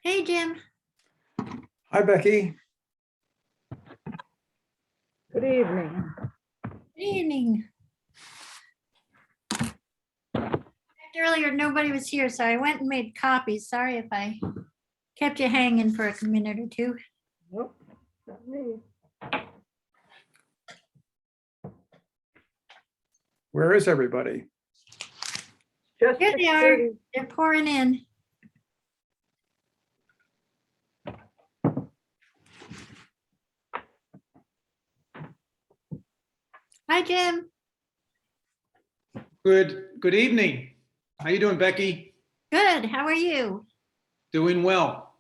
Hey, Jim. Hi, Becky. Good evening. Good evening. Earlier, nobody was here, so I went and made copies. Sorry if I kept you hanging for a minute or two. Nope, not me. Where is everybody? Just Here they are. 6:30. They're pouring in. Hi, Jim. Good evening. How you doing, Becky? Good. How are you? Doing well.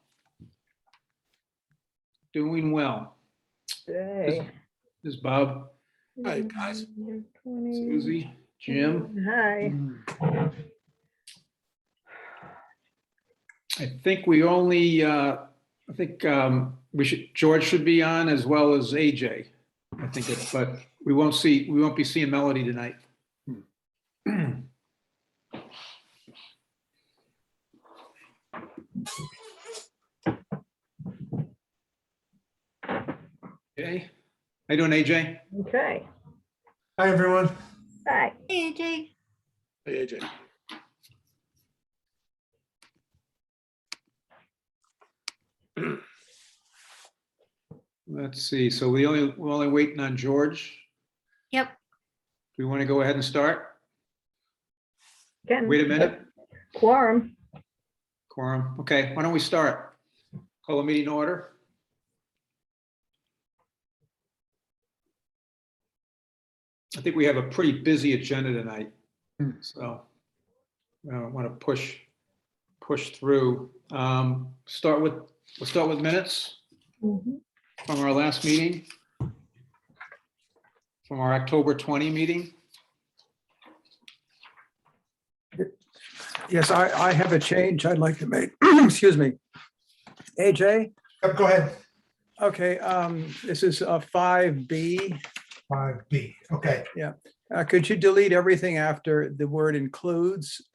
Doing well. Hey. This is Bob, Hi, guys. 20. Susie, Jim. Hi. I think we only, George should be on as well as AJ. I think it, but we won't be seeing Melody tonight. Okay. How you doing, AJ? Okay. Hi, everyone. Hi. Hey, AJ. Hey, AJ. Let's see. So we're only waiting on George. Yep. Do we want to go ahead and start? Again, Wait a minute. Quorum. Quorum. Okay, why don't we start? Call a meeting to order. I think we have a pretty busy agenda tonight, so I don't want to push through. We'll start with minutes Mhm. from our last meeting, from our October 20 meeting. Yes, I have a change I'd like to make. Excuse me. AJ, Yep, go ahead. okay, this is 5B. 5B. Okay. Could you delete everything after the word includes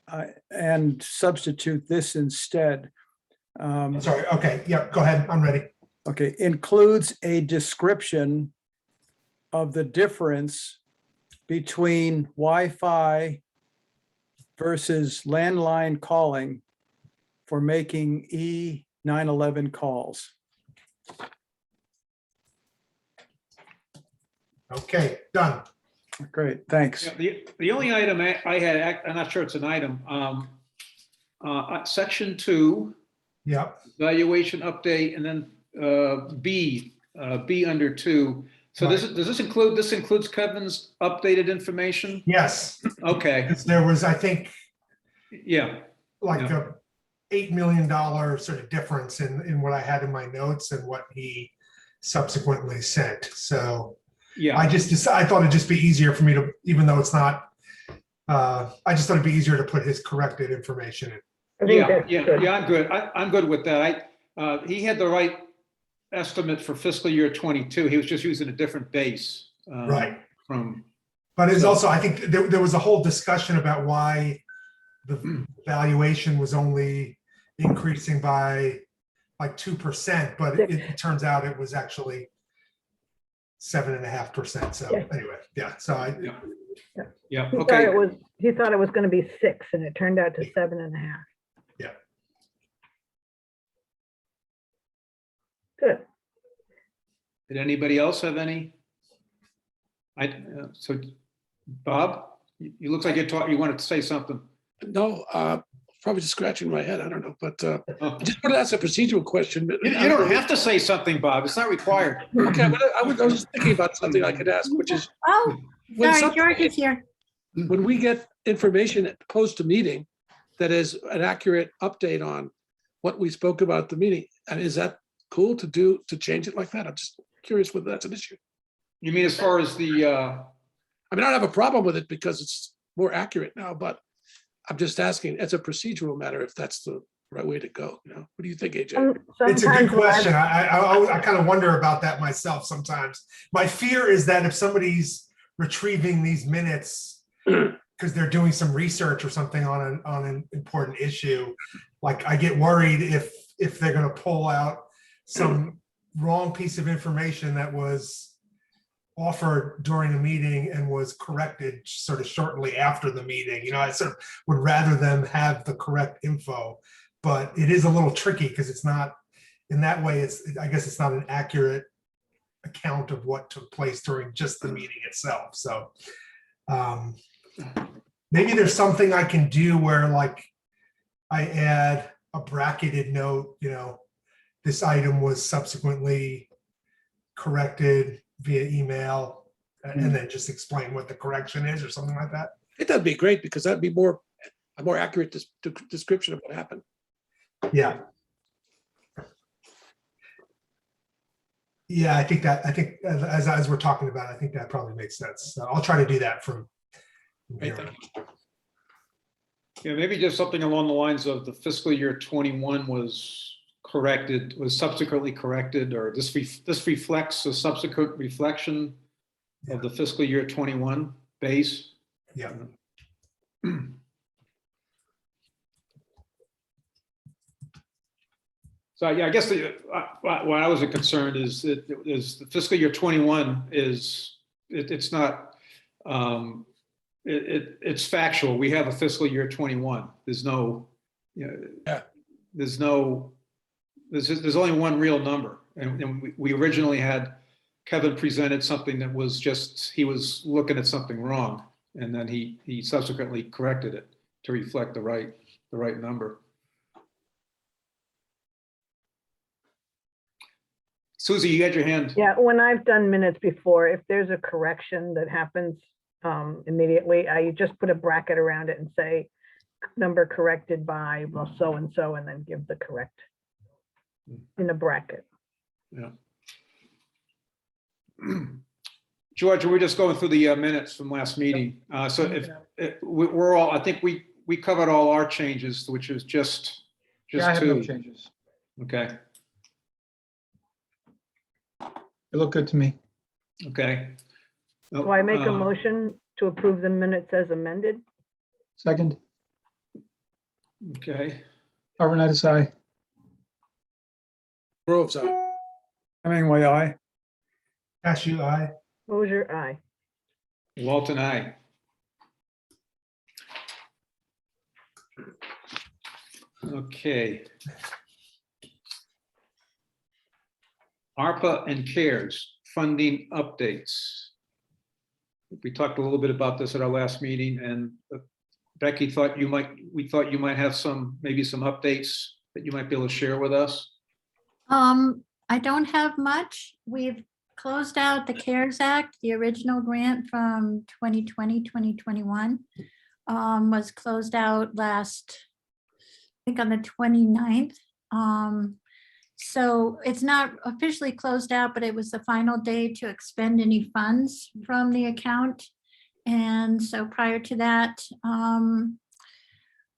and substitute this instead? Sorry. Okay. Yep. Go ahead. I'm ready. Okay, includes a description of the difference between Wi-Fi versus landline calling for making E911 calls. Okay. Done. Great, thanks. Yeah, the only item I had, I'm not sure it's an item, section 2, Yep. valuation update, and then B under 2. So Right. does this includes Kevin's updated information? Yes. Okay, Because there was, I think, yeah, like Yeah. a $8 million sort of difference in what I had in my notes and what he subsequently sent. So yeah, I thought it'd just be easier for me to, even though it's not, I just thought it'd be easier to put his corrected information in. I think yeah, that's yeah, good. yeah, I'm good. I'm good with that. He had the right estimate for fiscal year 22. He was just using a different base. Right. From, But it's So- also, I think there was a whole discussion about why the valuation was only increasing by like 2%, but it turns out it was actually 7.5%. So Yeah. anyway, yeah. So yeah, He okay. thought it was going to be 6 and it turned out to 7.5. Yeah. Good. Did anybody else have any? So Bob, you look like you wanted to say something. No, probably just scratching my head. I don't know, but Oh. I just want to ask a procedural question. You don't have to say something, Bob. It's not required. Okay, but I was just thinking about something I could ask, which is Oh, when sorry, something- George is here. when we get information post a meeting that is an accurate update on what we spoke about at the meeting, and is that cool to change it like that? I'm just curious whether that's an issue. You mean as far as the, I mean, I don't have a problem with it because it's more accurate now, but I'm just asking as a procedural matter if that's the right way to go. You know, what do you think, AJ? It's a good Sometimes when I've- question. I kind of wonder about that myself sometimes. My fear is that if somebody's retrieving these minutes because they're doing some research or something on an important issue, like I get worried if they're going to pull out some wrong piece of information that was offered during a meeting and was corrected sort of shortly after the meeting. You know, I sort of would rather them have the correct info, but it is a little tricky because it's not, in that way, I guess it's not an accurate account of what took place during just the meeting itself. So maybe there's something I can do where like I add a bracketed note, you know, this item was subsequently corrected via email, and then just explain what the correction is or something like that. I think that'd be great because that'd be a more accurate description of what happened. Yeah. Yeah, I think as we're talking about, I think that probably makes sense. So I'll try to do that from Great, here. thank you. Yeah, maybe just something along the lines of the fiscal year 21 was subsequently corrected, or this reflects a subsequent reflection of the fiscal year 21 base. Yeah. So yeah, I guess what I was concerned is the fiscal year 21 it's not it's factual. We have a fiscal year 21. There's no, you know, Yeah. there's only one real number, and we originally had Kevin presented something that was just, he was looking at something wrong, and then he subsequently corrected it to reflect the right number. Susie, you had your hand. Yeah, when I've done minutes before, if there's a correction that happens immediately, I just put a bracket around it and say, number corrected by, well, so and so, and then give the correct in a bracket. Yeah. George, we're just going through the minutes from last meeting. So we're all, I think we covered all our changes, which is just Yeah, I have no two. changes. Okay. It looked good to me. Okay. So I make a motion to approve the minutes as amended. Second, Okay. Arvanitis, aye. Groves, aye. Hemingway, aye. Cashew, aye. Mosier, aye. Walton, aye. Okay. ARPA and CARES funding updates. We talked a little bit about this at our last meeting, and Becky thought we thought you might have maybe some updates that you might be able to share with us. I don't have much. We've closed out the CARES Act, the original grant from 2020, 2021 was closed out last, I think on the 29th. So it's not officially closed out, but it was the final day to expend any funds from the account. And so prior to that,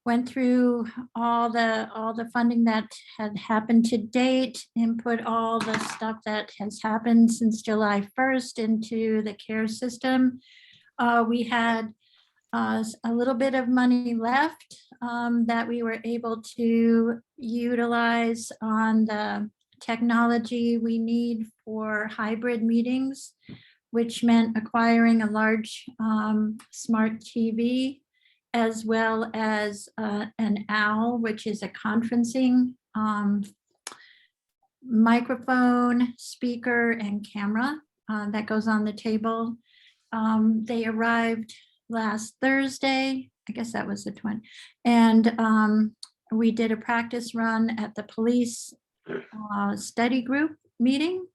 went through all the funding that had happened to date and put all the stuff that has happened since July 1st into the CARES system. We had a little bit of money left that we were able to utilize on the technology we need for hybrid meetings, which meant acquiring a large smart TV, as well as an OWL, which is a conferencing microphone, speaker, and camera that goes on the table. They arrived last Thursday, I guess that was the 20th, and we did a practice run at the police study group meeting.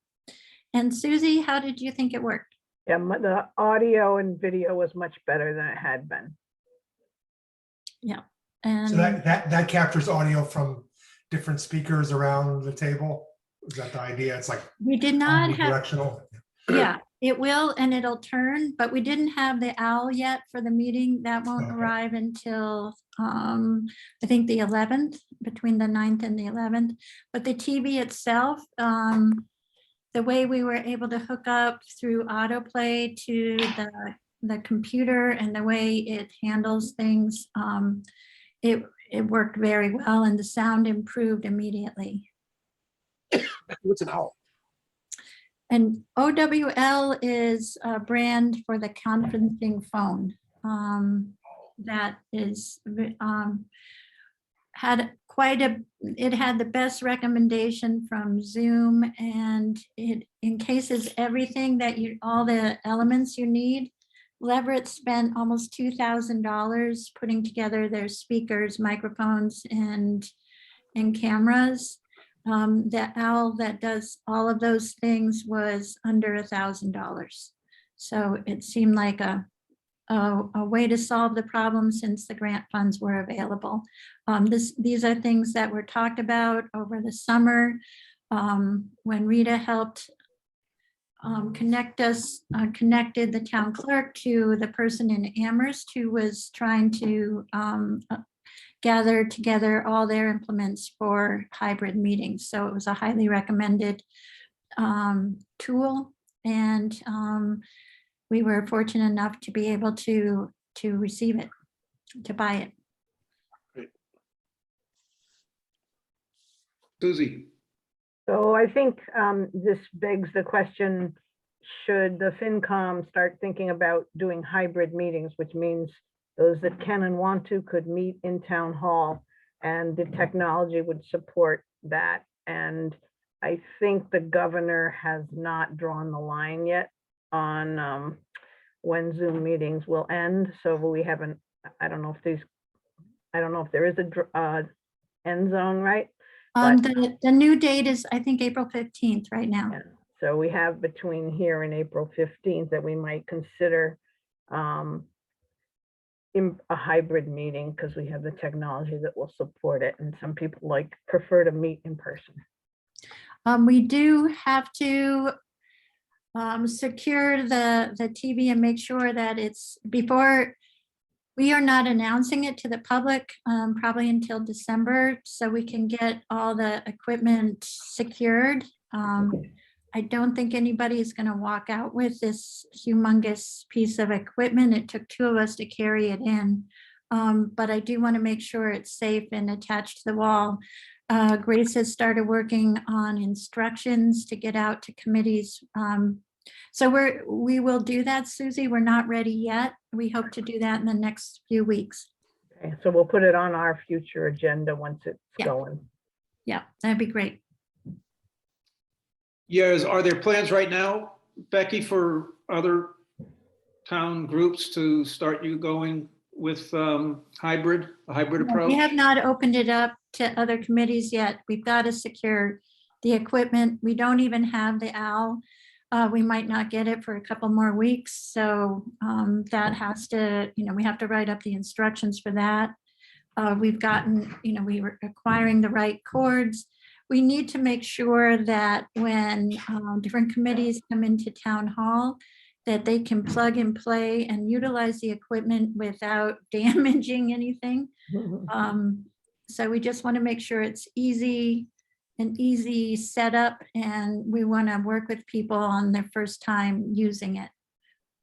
And Susie, how did you think it worked? Yeah, the audio and video was much better than it had been. Yeah, So and that captures audio from different speakers around the table. Is that the idea? It's like we did not have, omnidirectional. yeah, It will, and it'll turn, but we didn't have the owl yet for the meeting. That won't Okay. arrive until, I think the 11th, between the 9th and the 11th. But the TV itself, the way we were able to hook up through autoplay to the computer and the way it handles things, it worked very well and the sound improved immediately. What's an owl? And OWL is a brand for the conferencing phone. That is, had it had the best recommendation from Zoom, and it encases everything that all the elements you need. Leverett spent almost $2,000 putting together their speakers, microphones, and cameras. The owl that does all of those things was under $1,000. So it seemed like a way to solve the problem since the grant funds were available. These are things that were talked about over the summer when Rita helped connected the town clerk to the person in Amherst who was trying to gather together all their implements for hybrid meetings. So it was a highly recommended tool, and we were fortunate enough to be able to receive it, to buy it. Susie, So I think this begs the question, should the FinCom start thinking about doing hybrid meetings, which means those that can and want to could meet in town hall, and the technology would support that. And I think the governor has not drawn the line yet on when Zoom meetings will end. So we haven't, I don't know if there is a end zone, right? But- The new date is, I think, April 15th right now. Yeah. So we have between here and April 15th that we might consider in a hybrid meeting, because we have the technology that will support it, and some people prefer to meet in person. We do have to secure the TV and make sure that it's before. We are not announcing it to the public probably until December, so we can get all the equipment secured. I don't think anybody is going to walk out with this humongous piece of equipment. It took 2 of us to carry it in, but I do want to make sure it's safe and attached to the wall. Grace has started working on instructions to get out to committees. So we will do that, Susie. We're not ready yet. We hope to do that in the next few weeks. Okay, so we'll put it on our future agenda once it's Yeah. going. Yeah, that'd be great. yes, are there plans right now, Becky, for other town groups to start you going with a hybrid approach? We have not opened it up to other committees yet. We've got to secure the equipment. We don't even have the owl. We might not get it for a couple more weeks. So that has to, we have to write up the instructions for that. We've gotten, we were acquiring the right cords. We need to make sure that when different committees come into town hall, that they can plug and play and utilize the equipment without damaging anything. So we just want to make sure it's an easy setup, and we want to work with people on their first time using it.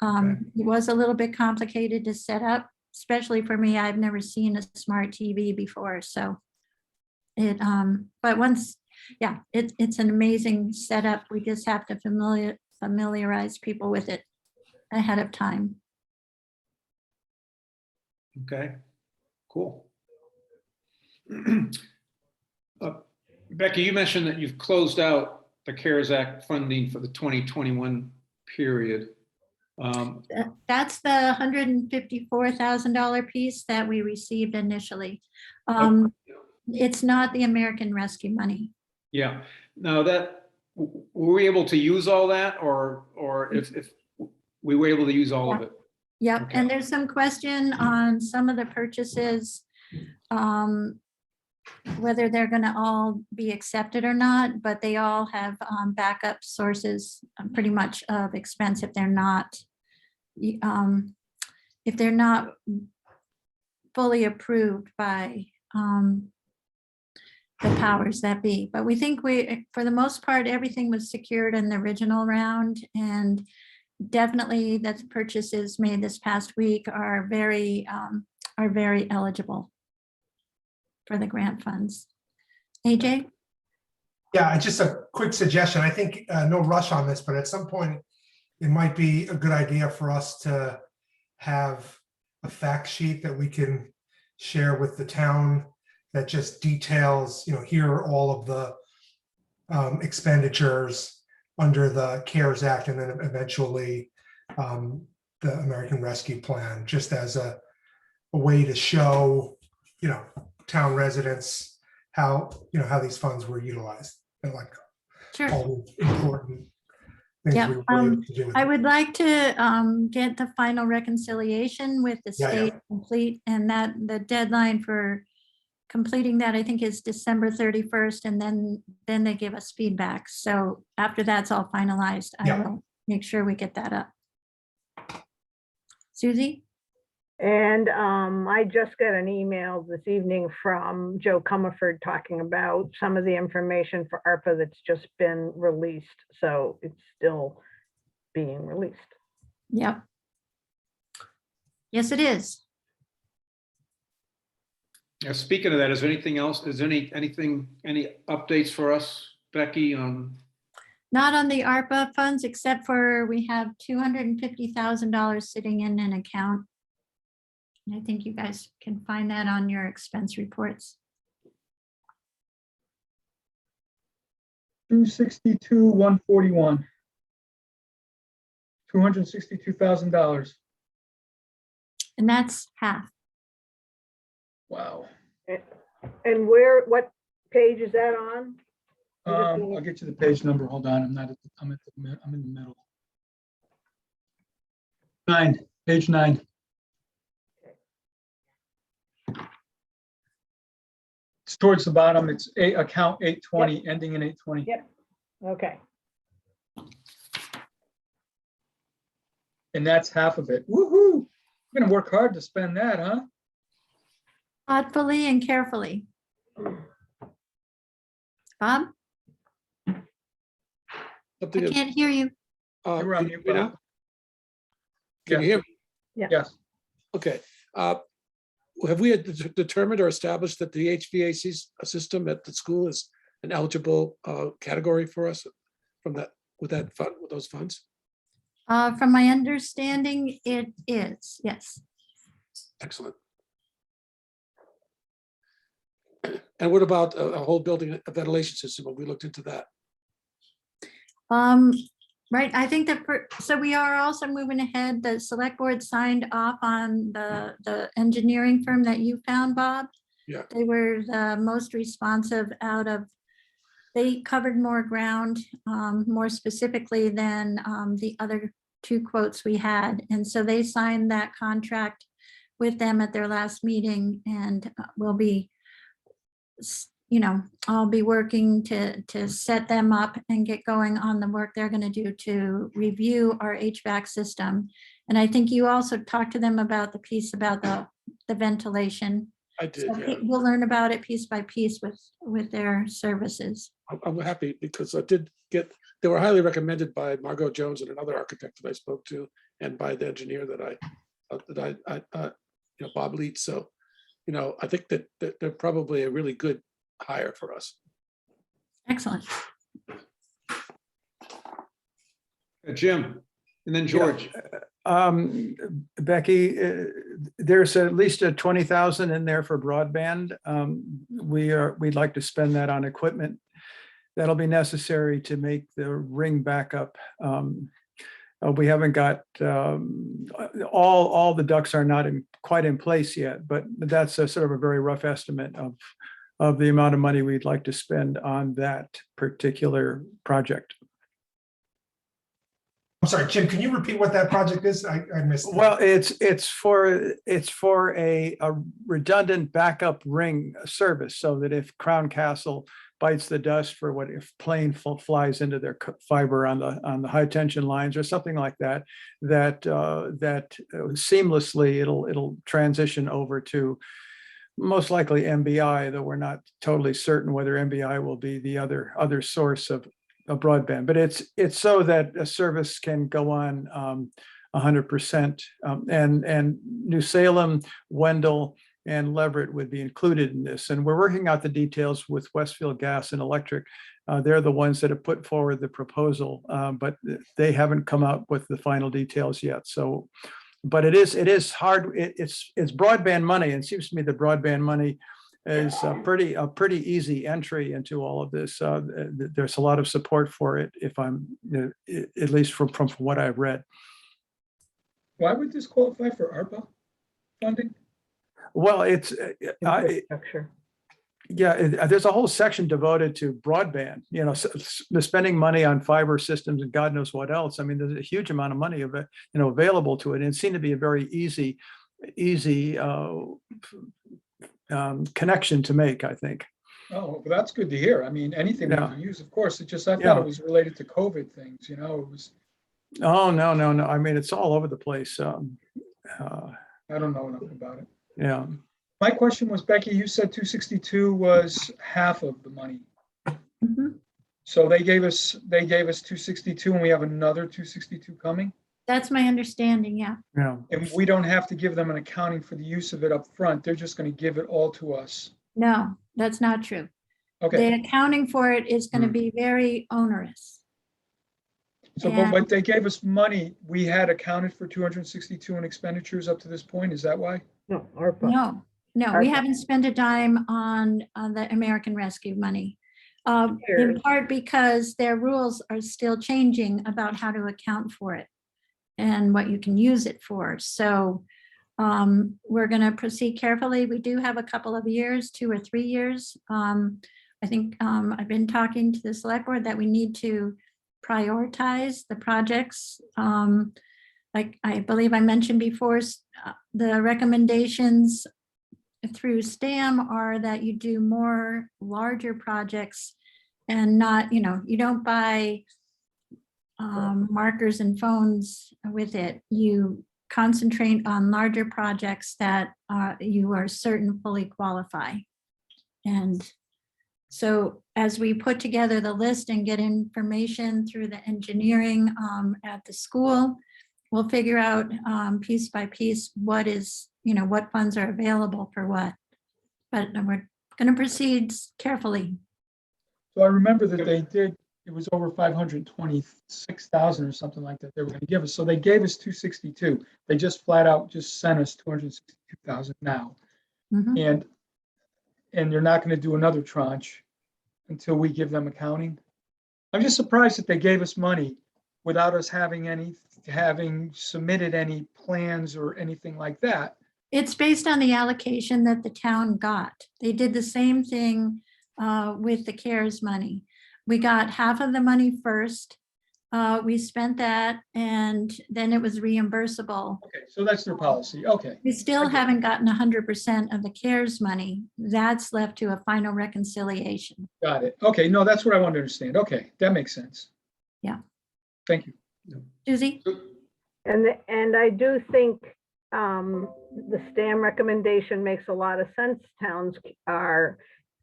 It was a little bit complicated to set up, especially for me. I've never seen a smart TV before, so but once, it's an amazing setup. We just have to familiarize people with it ahead of time. Okay, cool. Becky, you mentioned that you've closed out the CARES Act funding for the 2021 period. That's the $154,000 piece that we received initially. It's not the American Rescue money. Yeah, now were we able to use all that, or if we were able to use all of it? Yep, Okay. and there's some question on some of the purchases. whether they're going to all be accepted or not, but they all have backup sources pretty much of expense if they're not fully approved by the powers that be. But we think for the most part, everything was secured in the original round, and definitely the purchases made this past week are very eligible for the grant funds. AJ? Yeah, just a quick suggestion. I think no rush on this, but at some point it might be a good idea for us to have a fact sheet that we can share with the town that just details, here are all of the expenditures under the CARES Act and then eventually the American Rescue Plan, just as a way to show, town residents how these funds were utilized and like Sure. all the important things Yeah, we were able to do. with I it. would like to get the final reconciliation with the Yeah, yeah. state complete, and that the deadline for completing that, I think, is December 31st, and then they give us feedback. So after that's all finalized, I Yeah. will make sure we get that up. Susie? And I just got an email this evening from Joe Comerford talking about some of the information for ARPA that's just been released. So it's still being released. Yep. Yes, it is. Now, speaking of that, is there anything else? Is there any updates for us, Becky, on? Not on the ARPA funds, except for we have $250,000 sitting in an account. And I think you guys can find that on your expense reports. 262,141. $262,000. And that's half. Wow. And what page is that on? I'll get you the page number. Hold on. I'm in the middle. 9, page 9. It's towards the bottom. It's account 820, ending in 820. Yep. Okay. And that's half of it. Woohoo! We're gonna work hard to spend that, huh? Thoughtfully and carefully. Bob, I Something, can't hear you. You're on can mute, you hear me Bob. now? Can you hear me? Yes. Okay. Have we determined or established that the HVAC system at the school is an eligible category for us from that, with those funds? From my understanding, it is, yes. Excellent. And what about a whole building ventilation system? Have we looked into that? Right, I think that, so we are also moving ahead. The select board signed off on the engineering firm that you found, Bob. Yeah. They were the most responsive they covered more ground, more specifically than the other 2 quotes we had. And so they signed that contract with them at their last meeting, and we'll be, I'll be working to set them up and get going on the work they're going to do to review our HVAC system. And I think you also talked to them about the piece about the ventilation. I did, So yeah. we'll learn about it piece by piece with their services. I'm happy because I did get, they were highly recommended by Margot Jones and another architect that I spoke to, and by the engineer that Bob Leeds. So, I think that they're probably a really good hire for us. Excellent. Jim, and then George. Becky, there's at least a 20,000 in there for broadband. We'd like to spend that on equipment that'll be necessary to make the ring back up. We haven't got all the ducts are not quite in place yet, but that's a sort of a very rough estimate of the amount of money we'd like to spend on that particular project. I'm sorry, Jim, can you repeat what that project is? I missed. that. Well, it's for a redundant backup ring service, so that if Crown Castle bites the dust for what if plane flies into their fiber on the high tension lines or something like that, that seamlessly it'll transition over to most likely MBI, though we're not totally certain whether MBI will be the other source of broadband. But it's so that a service can go on 100%. And New Salem, Wendell, and Leverett would be included in this. And we're working out the details with Westfield Gas and Electric. They're the ones that have put forward the proposal, but they haven't come up with the final details yet. So, but it is hard. It's broadband money, and it seems to me the broadband money is a pretty easy entry into all of this. There's a lot of support for it, if I'm at least from what I've read. Why would this qualify for ARPA funding? Well, Infrastructure. there's a whole section devoted to broadband, the spending money on fiber systems and God knows what else. I mean, there's a huge amount of money available to it. And it seemed to be a very easy connection to make, I think. Oh, well, that's good to hear. I mean, anything we Yeah. can use, of course, I thought Yeah. it was related to COVID things, it was, Oh, no. I mean, it's all over the place. I don't know enough about it. Yeah. My question was, Becky, you said 262 was half of the money. Mhm. So they gave us 262 and we have another 262 coming? That's my understanding, yeah. Yeah. And we don't have to give them an accounting for the use of it up front. They're just going to give it all to us. No, that's not true. Okay. The accounting for it is going to be very onerous. So, but they gave us money. We had accounted for 262 in expenditures up to this point. Is that why? No, ARPA. No, we ARPA. haven't spent a dime on the American Rescue money. In Here's- part because their rules are still changing about how to account for it and what you can use it for. So we're going to proceed carefully. We do have a couple of years, 2 or 3 years. I think I've been talking to the select board that we need to prioritize the projects. Like I believe I mentioned before, the recommendations through STAM are that you do more larger projects and not, you don't buy markers and phones with it. You concentrate on larger projects that you are certain fully qualify. And so as we put together the list and get information through the engineering at the school, we'll figure out piece by piece what funds are available for what. But we're going to proceed carefully. So I remember that it was over 526,000 or something like that they were going to give us. So they gave us 262. They just flat out just sent us 262,000 now. Mhm. And they're not going to do another tranche until we give them accounting. I'm just surprised that they gave us money without us having submitted any plans or anything like that. It's based on the allocation that the town got. They did the same thing with the CARES money. We got half of the money first. We spent that and then it was reimbursable. Okay, so that's their policy. Okay. We still haven't gotten 100% of the CARES money. That's left to a final reconciliation. Got it. Okay, no, that's what I wanted to understand. Okay, that makes sense. Yeah. Thank you. Susie? And I do think the STAM recommendation makes a lot of sense. Towns are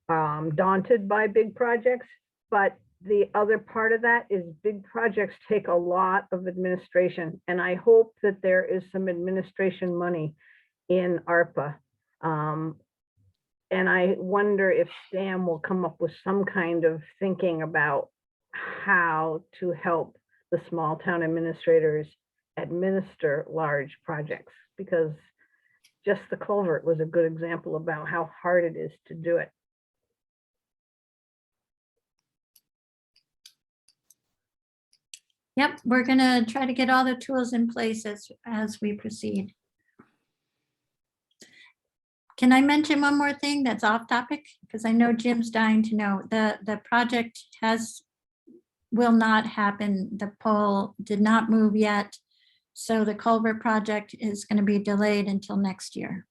daunted by big projects, but the other part of that is big projects take a lot of administration. And I hope that there is some administration money in ARPA. And I wonder if STAM will come up with some kind of thinking about how to help the small town administrators administer large projects, because just the culvert was a good example about how hard it is to do it. Yep, we're gonna try to get all the tools in place as we proceed. Can I mention one more thing that's off topic? Because I know Jim's dying to know. The project has will not happen. The pole did not move yet. So the culvert project is going to be delayed until next year.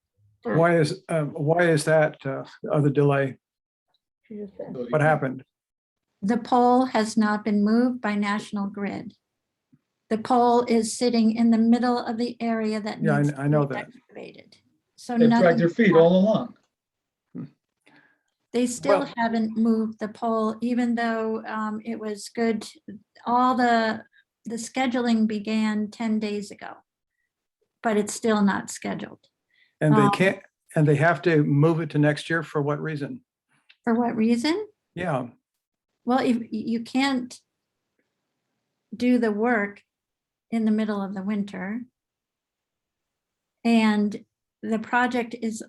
Why is that, the delay? She just said. What happened? The pole has not been moved by National Grid. The pole is sitting in the middle of the area that Yeah, needs I to know be that. excavated. So They've dragged nothing. their feet all along. They still Well- haven't moved the pole, even though it was good. All the scheduling began 10 days ago, but it's still not scheduled. And they Um, can't, and they have to move it to next year for what reason? For what reason? Yeah, Well, if you can't do the work in the middle of the winter, and the project is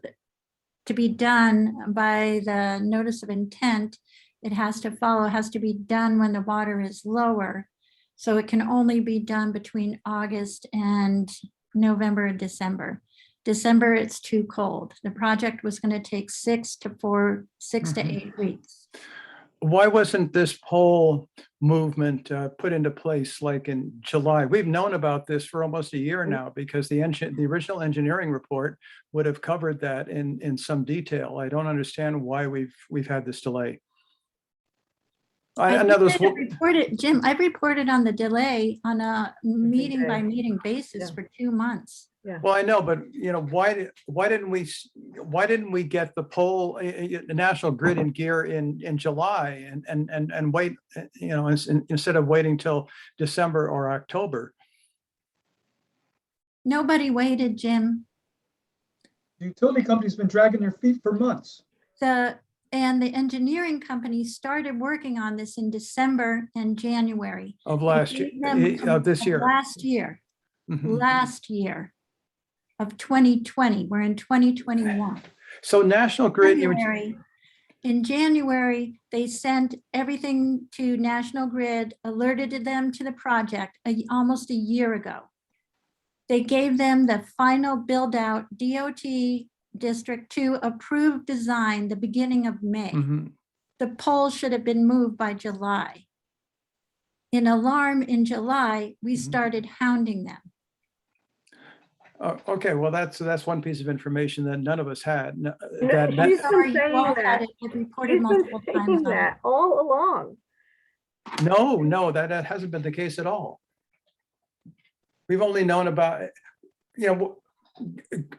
to be done by the notice of intent, it has to be done when the water is lower. So it can only be done between August and November and December. December, it's too cold. The project was going to take 6 to 8 weeks. why wasn't this pole movement put into place like in July? We've known about this for almost a year now because the original engineering report would have covered that in some detail. I don't understand why we've had this delay. I know those. Jim, I've reported on the delay on a meeting day. by meeting basis Yeah. for 2 months. Well, I know, but why didn't we get the pole, the National Grid in gear in July and wait, instead of waiting till December or October? Nobody waited, Jim. The utility company's been dragging their feet for months. And the engineering company started working on this in December and January. Of It last year, gave them of this of year. Mhm. Last year of 2020, we're in 2021. So National Grid, In January, they sent everything to National Grid, alerted them to the project almost a year ago. They gave them the final build out DOT District 2 approved design the beginning of May. Mhm. The pole should have been moved by July. In alarm in July, we Mhm. started hounding them. Okay, well, that's one piece of information that none of us had. No, That- she's that- been Sorry, you saying all had that. it. I've reported She's been multiple times saying on it. that all along. No, that hasn't been the case at all. We've only known about,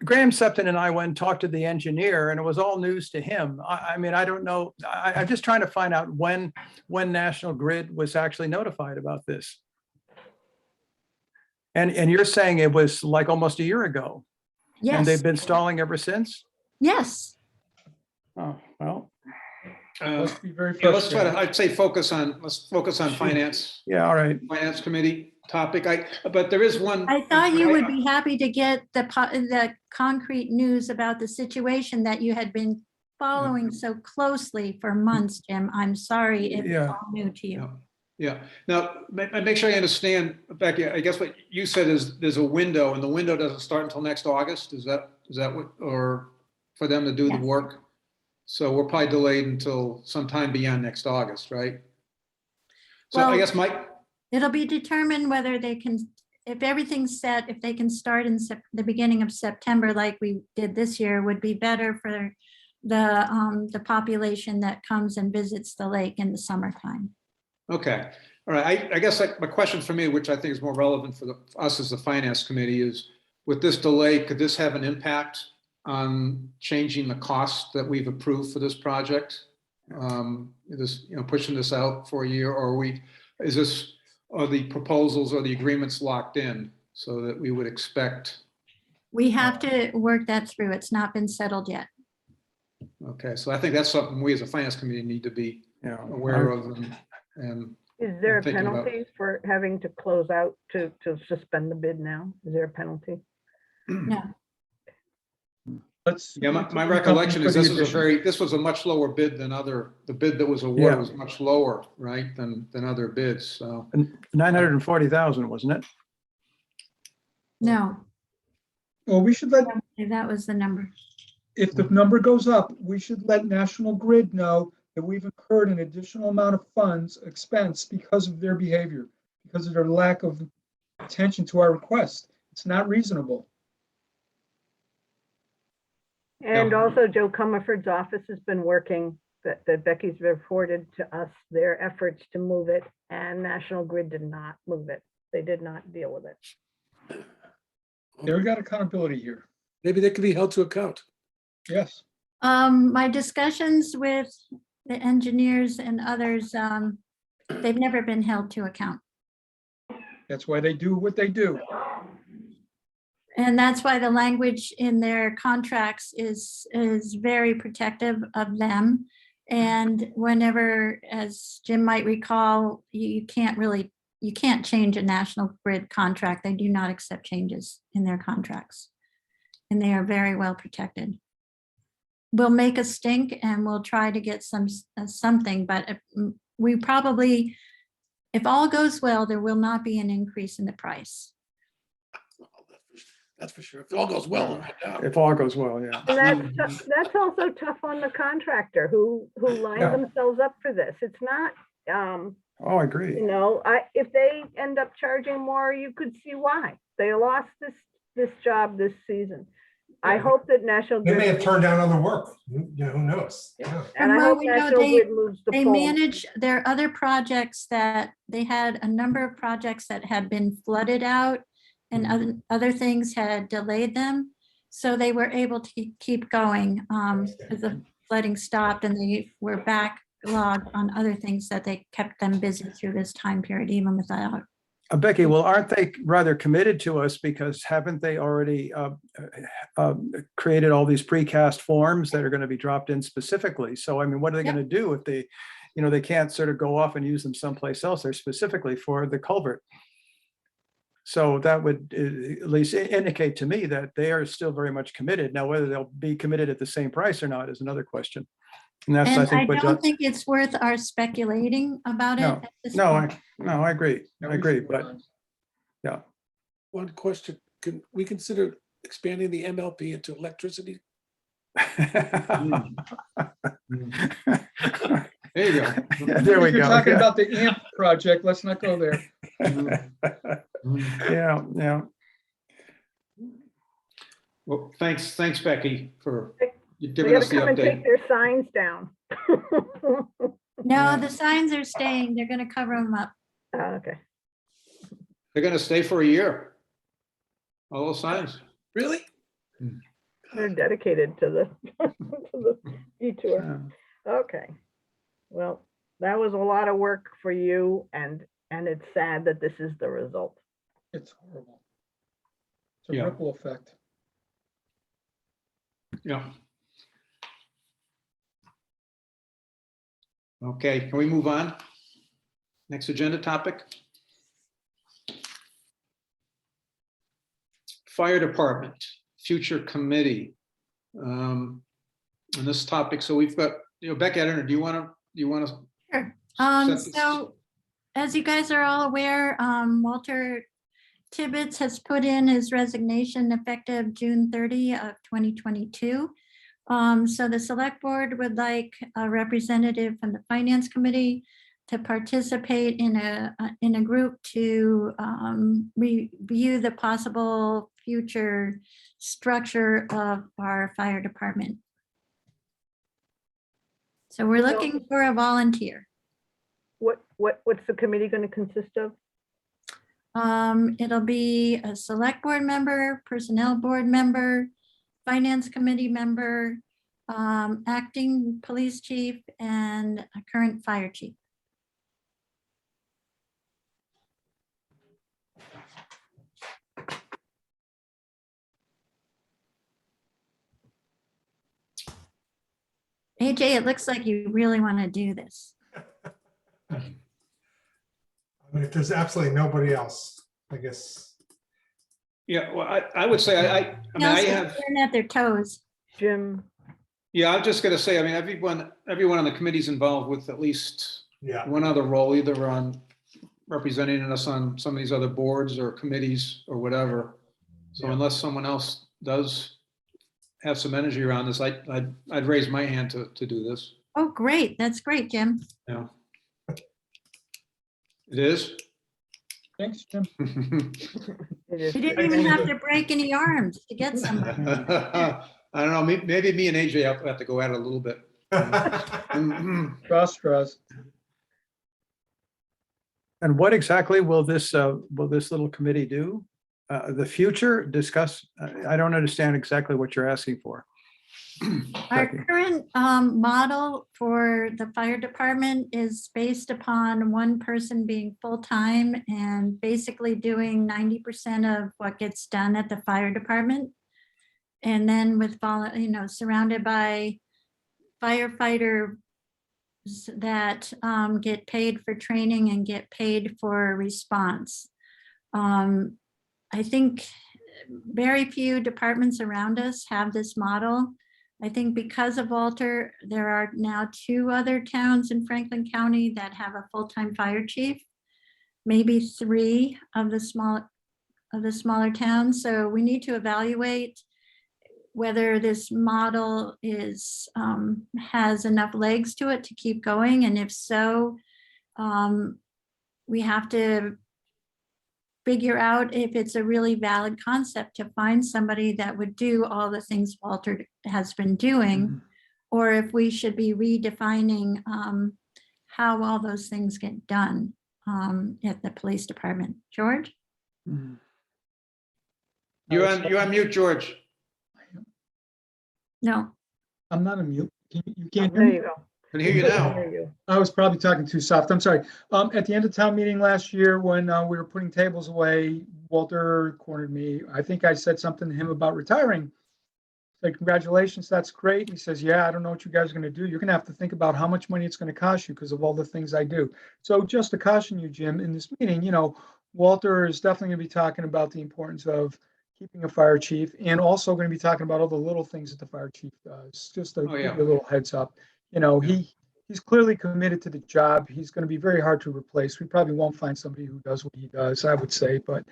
Graham Septon and I went and talked to the engineer and it was all news to him. I mean, I don't know. I'm just trying to find out when National Grid was actually notified about this. And you're saying it was like almost a year ago and Yes, they've been stalling ever since? yes. Oh, well, Must be very Yeah, let's try to, frustrating. I'd say let's focus on finance yeah, all right. committee topic. But there is one. I thought you would be happy to get the concrete news about the situation that you had been following so closely for months, Jim. I'm sorry if it's Yeah. all new to you. Yeah. Now, make sure I understand, Becky, I guess what you said is there's a window and the window doesn't start until next August. Is that what, or for them to do the Yes. work? So we're probably delayed until sometime beyond next August, right? So I Well- guess Mike, It'll be determined whether they can, if everything's set, if they can start in the beginning of September like we did this year, would be better for the population that comes and visits the lake in the summertime. okay. All right. I guess my question for me, which I think is more relevant for us as the finance committee is, with this delay, could this have an impact on changing the cost that we've approved for this project? Pushing this out for a year, or are the proposals or the agreements locked in so that we would expect? We have to work that through. It's not been settled yet. Okay, so I think that's something we as a finance committee need to be Yeah. aware of and Is there a thinking about- penalty for having to close out to suspend the bid now? Is there a penalty? No, Let's. Yeah, my recollection is this was a much lower bid than the bid that was awarded Yeah. was much lower, right, than other bids, so. 940,000, wasn't it? no, Well, we should let, that was the number. if the number goes up, we should let National Grid know that we've incurred an additional amount of expense because of their behavior, because of their lack of attention to our request. It's not reasonable. And Yeah. also Joe Comerford's office has been working, that Becky's reported to us their efforts to move it, and National Grid did not move it. They did not deal with it. They've got accountability here. Maybe they could be held to account. Yes. My discussions with the engineers and others, they've never been held to account. That's why they do what they do. And that's why the language in their contracts is very protective of them. And whenever, as Jim might recall, you can't change a National Grid contract. They do not accept changes in their contracts. And they are very well protected. We'll make a stink and we'll try to get something, but we probably, if all goes well, there will not be an increase in the price. That's for sure. If it all goes well, If all goes well, yeah. And that's also tough on the contractor who lined Yeah. themselves up for this. It's not, Oh, I agree. you know, if they end up charging more, you could see why. They lost this job this season. I hope that National They may have Grid, turned down other work. You know, who knows? Yeah. and I Well, hope we know National Grid moves the They pole. manage their other projects that they had a number of projects that had been flooded out and other things had delayed them. So they were able to keep going as the flooding stopped, and they were backlogged on other things that they kept them busy through this time period, even without. Becky, well, aren't they rather committed to us because haven't they already created all these precast forms that are going to be dropped in specifically? So, I mean, what are they Yep. going to do if they, you know, they can't sort of go off and use them someplace else? They're specifically for the culvert. So that would at least indicate to me that they are still very much committed. Now, whether they'll be committed at the same price or not is another question. And that's, I And I think, what. don't think it's worth our speculating about it. No, at this No, point. I agree. Now I we agree, should move but on. yeah. one question, can we consider expanding the MLP into electricity? There you go. There we If you're go. talking yeah. about the AMP project, let's not go there. Yeah, yeah. Well, thanks, Becky, for They giving us gotta the come and take update. their signs down. No, the signs are staying. They're gonna cover them up. Okay. They're gonna stay for a year. All those signs. Really? They're dedicated to the, to the detour. Yeah. Okay. Well, that was a lot of work for you, and it's sad that this is the result. It's horrible. It's a Yeah. ripple effect. Yeah. Okay, can we move on? Next agenda topic. Fire Department, future committee. On this topic, so we've got, Becky, I don't know, do you want to? Sure. Set this- So as you guys are all aware, Walter Tibbetts has put in his resignation effective June 30 of 2022. So the select board would like a representative from the finance committee to participate in a group to review the possible future structure of our fire department. So we're looking for a volunteer. What's the committee going to consist of? It'll be a select board member, personnel board member, finance committee member, acting police chief, and a current fire chief. AJ, it looks like you really want to do this. I mean, if there's absolutely nobody else, I guess. Yeah, well, I would say, I mean, I Else is have, staring at their toes. Jim? yeah, I'm just gonna say, I mean, everyone on the committee's involved with at least Yeah. one other role, either on representing us on some of these other boards or committees or whatever. So Yeah. unless someone else does have some energy around this, I'd raise my hand to do this. Oh, great. That's great, Jim. Yeah. It is? Thanks, Jim. It is You didn't good. even Thank have you. to break any arms to get somebody. I don't know, maybe me and AJ have to go at it a little bit. Straws. And what exactly will this little committee do? The future, discuss, I don't understand exactly what you're asking for. Our Becky. current model for the fire department is based upon one person being full-time and basically doing 90% of what gets done at the fire department. And then with, surrounded by firefighter that get paid for training and get paid for response. I think very few departments around us have this model. I think because of Walter, there are now 2 other towns in Franklin County that have a full-time fire chief, maybe 3 of the smaller towns. So we need to evaluate whether this model is has enough legs to it to keep going, and if so, we have to figure out if it's a really valid concept to find somebody that would do all the things Walter has been doing, or if we should be redefining how all those things get done at the police department. George? You're on mute, George. No. I'm not a mute. You can't hear There me? you go. Can hear you now. Hear you. I was probably talking too soft. I'm sorry. At the end of town meeting last year, when we were putting tables away, Walter cornered me. I think I said something to him about retiring. Like, congratulations, that's great. He says, yeah, I don't know what you guys are going to do. You're going to have to think about how much money it's going to cost you because of all the things I do. So just to caution you, Jim, in this meeting, Walter is definitely going to be talking about the importance of keeping a fire chief, and also going to be talking about all the little things that the fire chief does. Just to Oh, yeah. give you a little heads up. He's clearly committed to the job. He's going to be very hard to replace. We probably won't find somebody who does what he does, I would say, but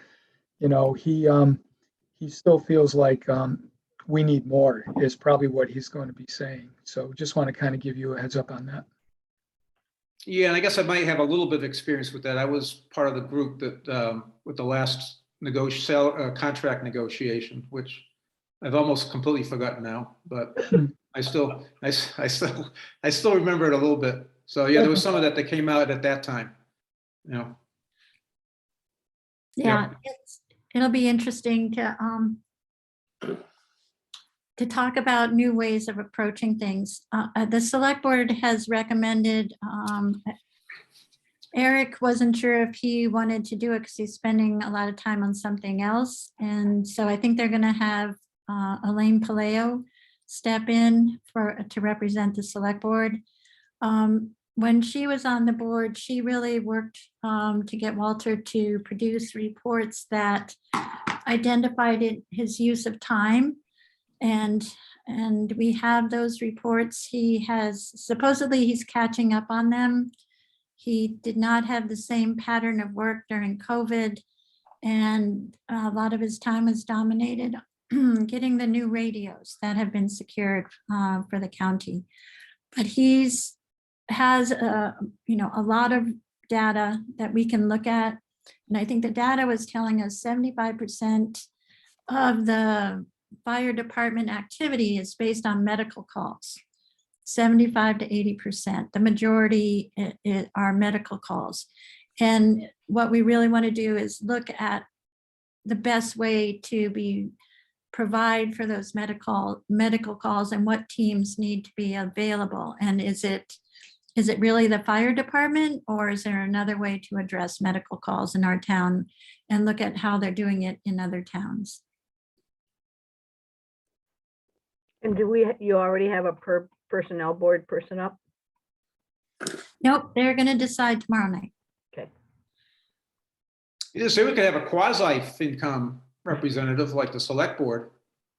he still feels like we need more is probably what he's going to be saying. So just want to kind of give you a heads up on that. Yeah, and I guess I might have a little bit of experience with that. I was part of the group that with the last contract negotiation, which I've almost completely forgotten now, but I still remember it a little bit. So yeah, there was some of that came out at that time. Yeah, Yeah. it'll be interesting to talk about new ways of approaching things. The select board has recommended, Eric wasn't sure if he wanted to do it because he's spending a lot of time on something else. And so I think they're going to have Elaine Paleo step in to represent the select board. When she was on the board, she really worked to get Walter to produce reports that identified his use of time. And we have those reports. Supposedly he's catching up on them. He did not have the same pattern of work during COVID, and a lot of his time was dominated getting the new radios that have been secured for the county. But has a lot of data that we can look at, and I think the data was telling us 75% of the fire department activity is based on medical calls. 75 to 80%. The majority are medical calls. And what we really want to do is look at the best way to provide for those medical calls and what teams need to be available. And is it really the fire department, or is there another way to address medical calls in our town and look at how they're doing it in other towns? And you already have a personnel board person up? Nope, they're going to decide tomorrow night. Okay. You just say we could have a quasi-FinCom representative like the select board.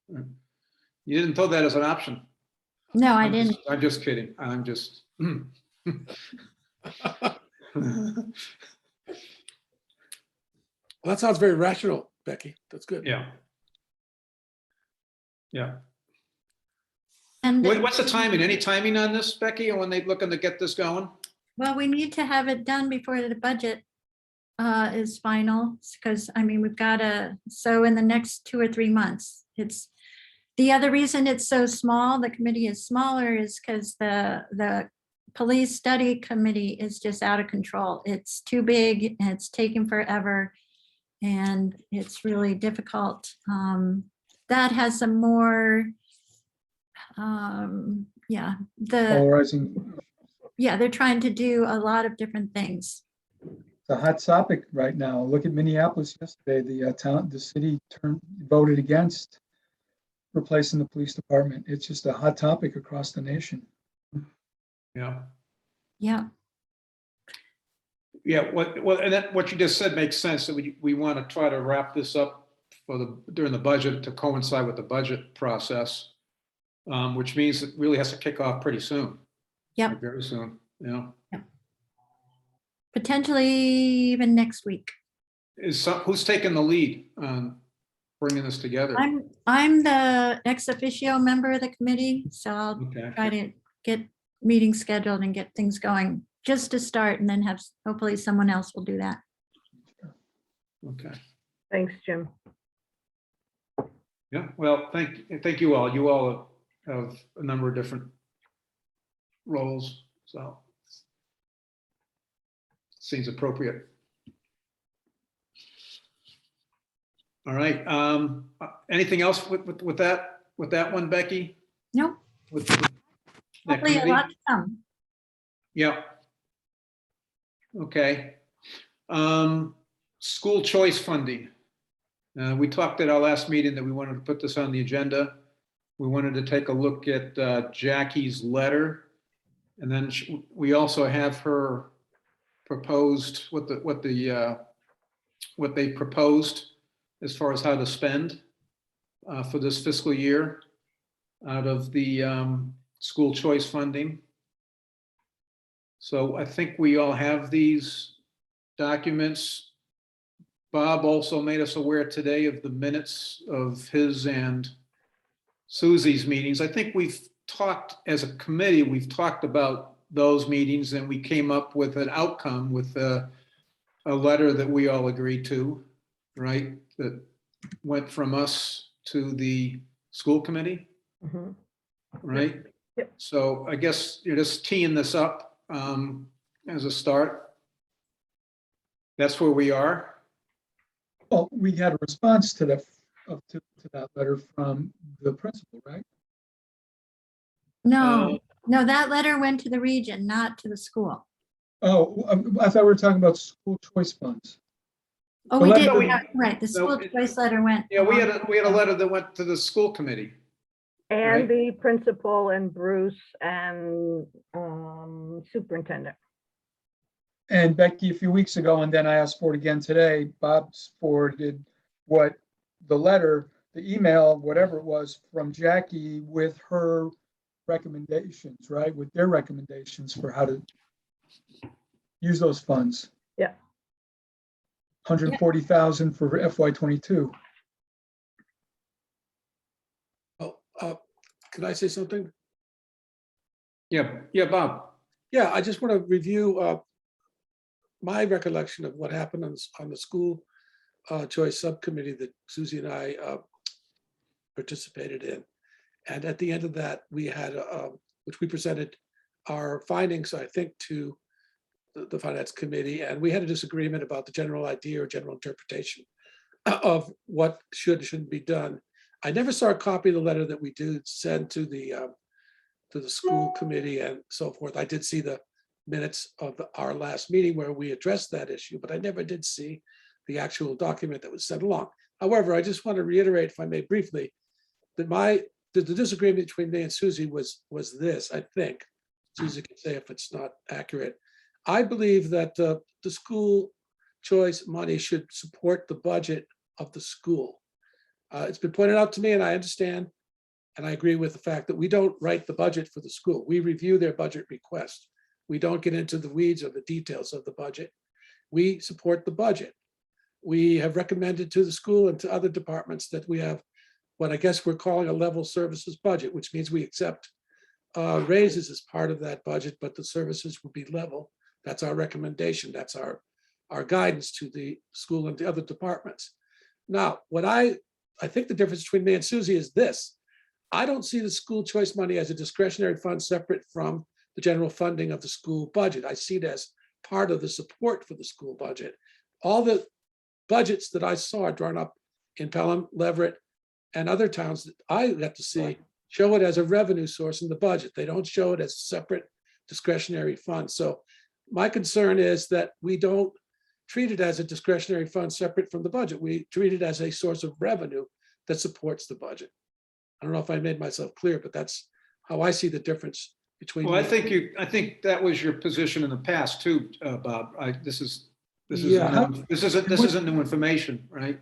You didn't throw that as an option. No, I didn't. I'm just kidding. I'm just. Well, that sounds very rational, Becky. That's good. Yeah. Yeah. And, What's the timing? Any timing on this, Becky, or when they looking to get this going? well, we need to have it done before the budget is final, because, I mean, we've got so in the next 2 or 3 months. The other reason it's so small, the committee is smaller, is because the police study committee is just out of control. It's too big and it's taking forever, and it's really difficult. That has some more, yeah, Polarizing, they're trying to do a lot of different things. it's a hot topic right now. Look at Minneapolis yesterday. The city voted against replacing the police department. It's just a hot topic across the nation. Yeah. Yeah, Yeah, what you just said makes sense, that we want to try to wrap this up during the budget to coincide with the budget process, which means it really has to kick off pretty soon. Yep. Very soon, yeah. potentially even next week. Who's taking the lead on bringing this together? I'm the ex officio member of the committee, so I'll Okay, try to get meetings scheduled and get things going just to start, and then hopefully someone else will do that. okay. Thanks, Jim. Yeah, well, thank you all. You all have a number of different roles, so seems appropriate. All right. Anything else with that one, Becky? Nope, With that hopefully a committee? lot to come. Yeah. Okay. School choice funding. We talked at our last meeting that we wanted to put this on the agenda. We wanted to take a look at Jackie's letter, and then we also have her proposed what they proposed as far as how to spend for this fiscal year out of the school choice funding. So I think we all have these documents. Bob also made us aware today of the minutes of his and Susie's meetings. I think we've talked as a committee, we've talked about those meetings, and we came up with an outcome with a letter that we all agreed to, right? That went from us to the school committee, Mhm. right? Yep. So I guess you're just teeing this up as a start. That's where we are. Well, we had a response to that letter from the principal, right? No, that letter went to the region, not to the school. Oh, I thought we were talking about school choice funds. Oh, The we letter- did, right, the school choice letter went. Yeah, we had a letter that went to the school committee. Right. And the principal and Bruce and superintendent. And Becky, a few weeks ago, and then I asked for it again today, Bob forwarded what the letter, the email, whatever it was, from Jackie with her recommendations, right? With their recommendations for how to use those funds. Yeah. 140,000 for FY22. Oh, can I say something? Yeah, Bob. Yeah, I just want to review my recollection of what happened on the school choice subcommittee that Susie and I participated in. And at the end of that, we had, which we presented our findings, I think, to the finance committee, and we had a disagreement about the general idea or general interpretation of what shouldn't be done. I never saw a copy of the letter that we did send to the school committee and so forth. I did see the minutes of our last meeting where we addressed that issue, but I never did see the actual document that was sent along. However, I just want to reiterate, if I may briefly, that the disagreement between me and Susie was this, I think. Susie can say if it's not accurate. I believe that the school choice money should support the budget of the school. It's been pointed out to me, and I understand, and I agree with the fact that we don't write the budget for the school. We review their budget request. We don't get into the weeds or the details of the budget. We support the budget. We have recommended to the school and to other departments that we have what I guess we're calling a level services budget, which means we accept raises as part of that budget, but the services will be level. That's our recommendation. That's our guidance to the school and the other departments. Now, what I think the difference between me and Susie is this. I don't see the school choice money as a discretionary fund separate from the general funding of the school budget. I see it as part of the support for the school budget. All the budgets that I saw drawn up in Pelham, Leverett, and other towns that I got to see show it as a revenue source in the budget. They don't show it as a separate discretionary fund. So my concern is that we don't treat it as a discretionary fund separate from the budget. We treat it as a source of revenue that supports the budget. I don't know if I made myself clear, but that's how I see the difference between. Well, I think that was your position in the past too, Bob. This isn't new information, right?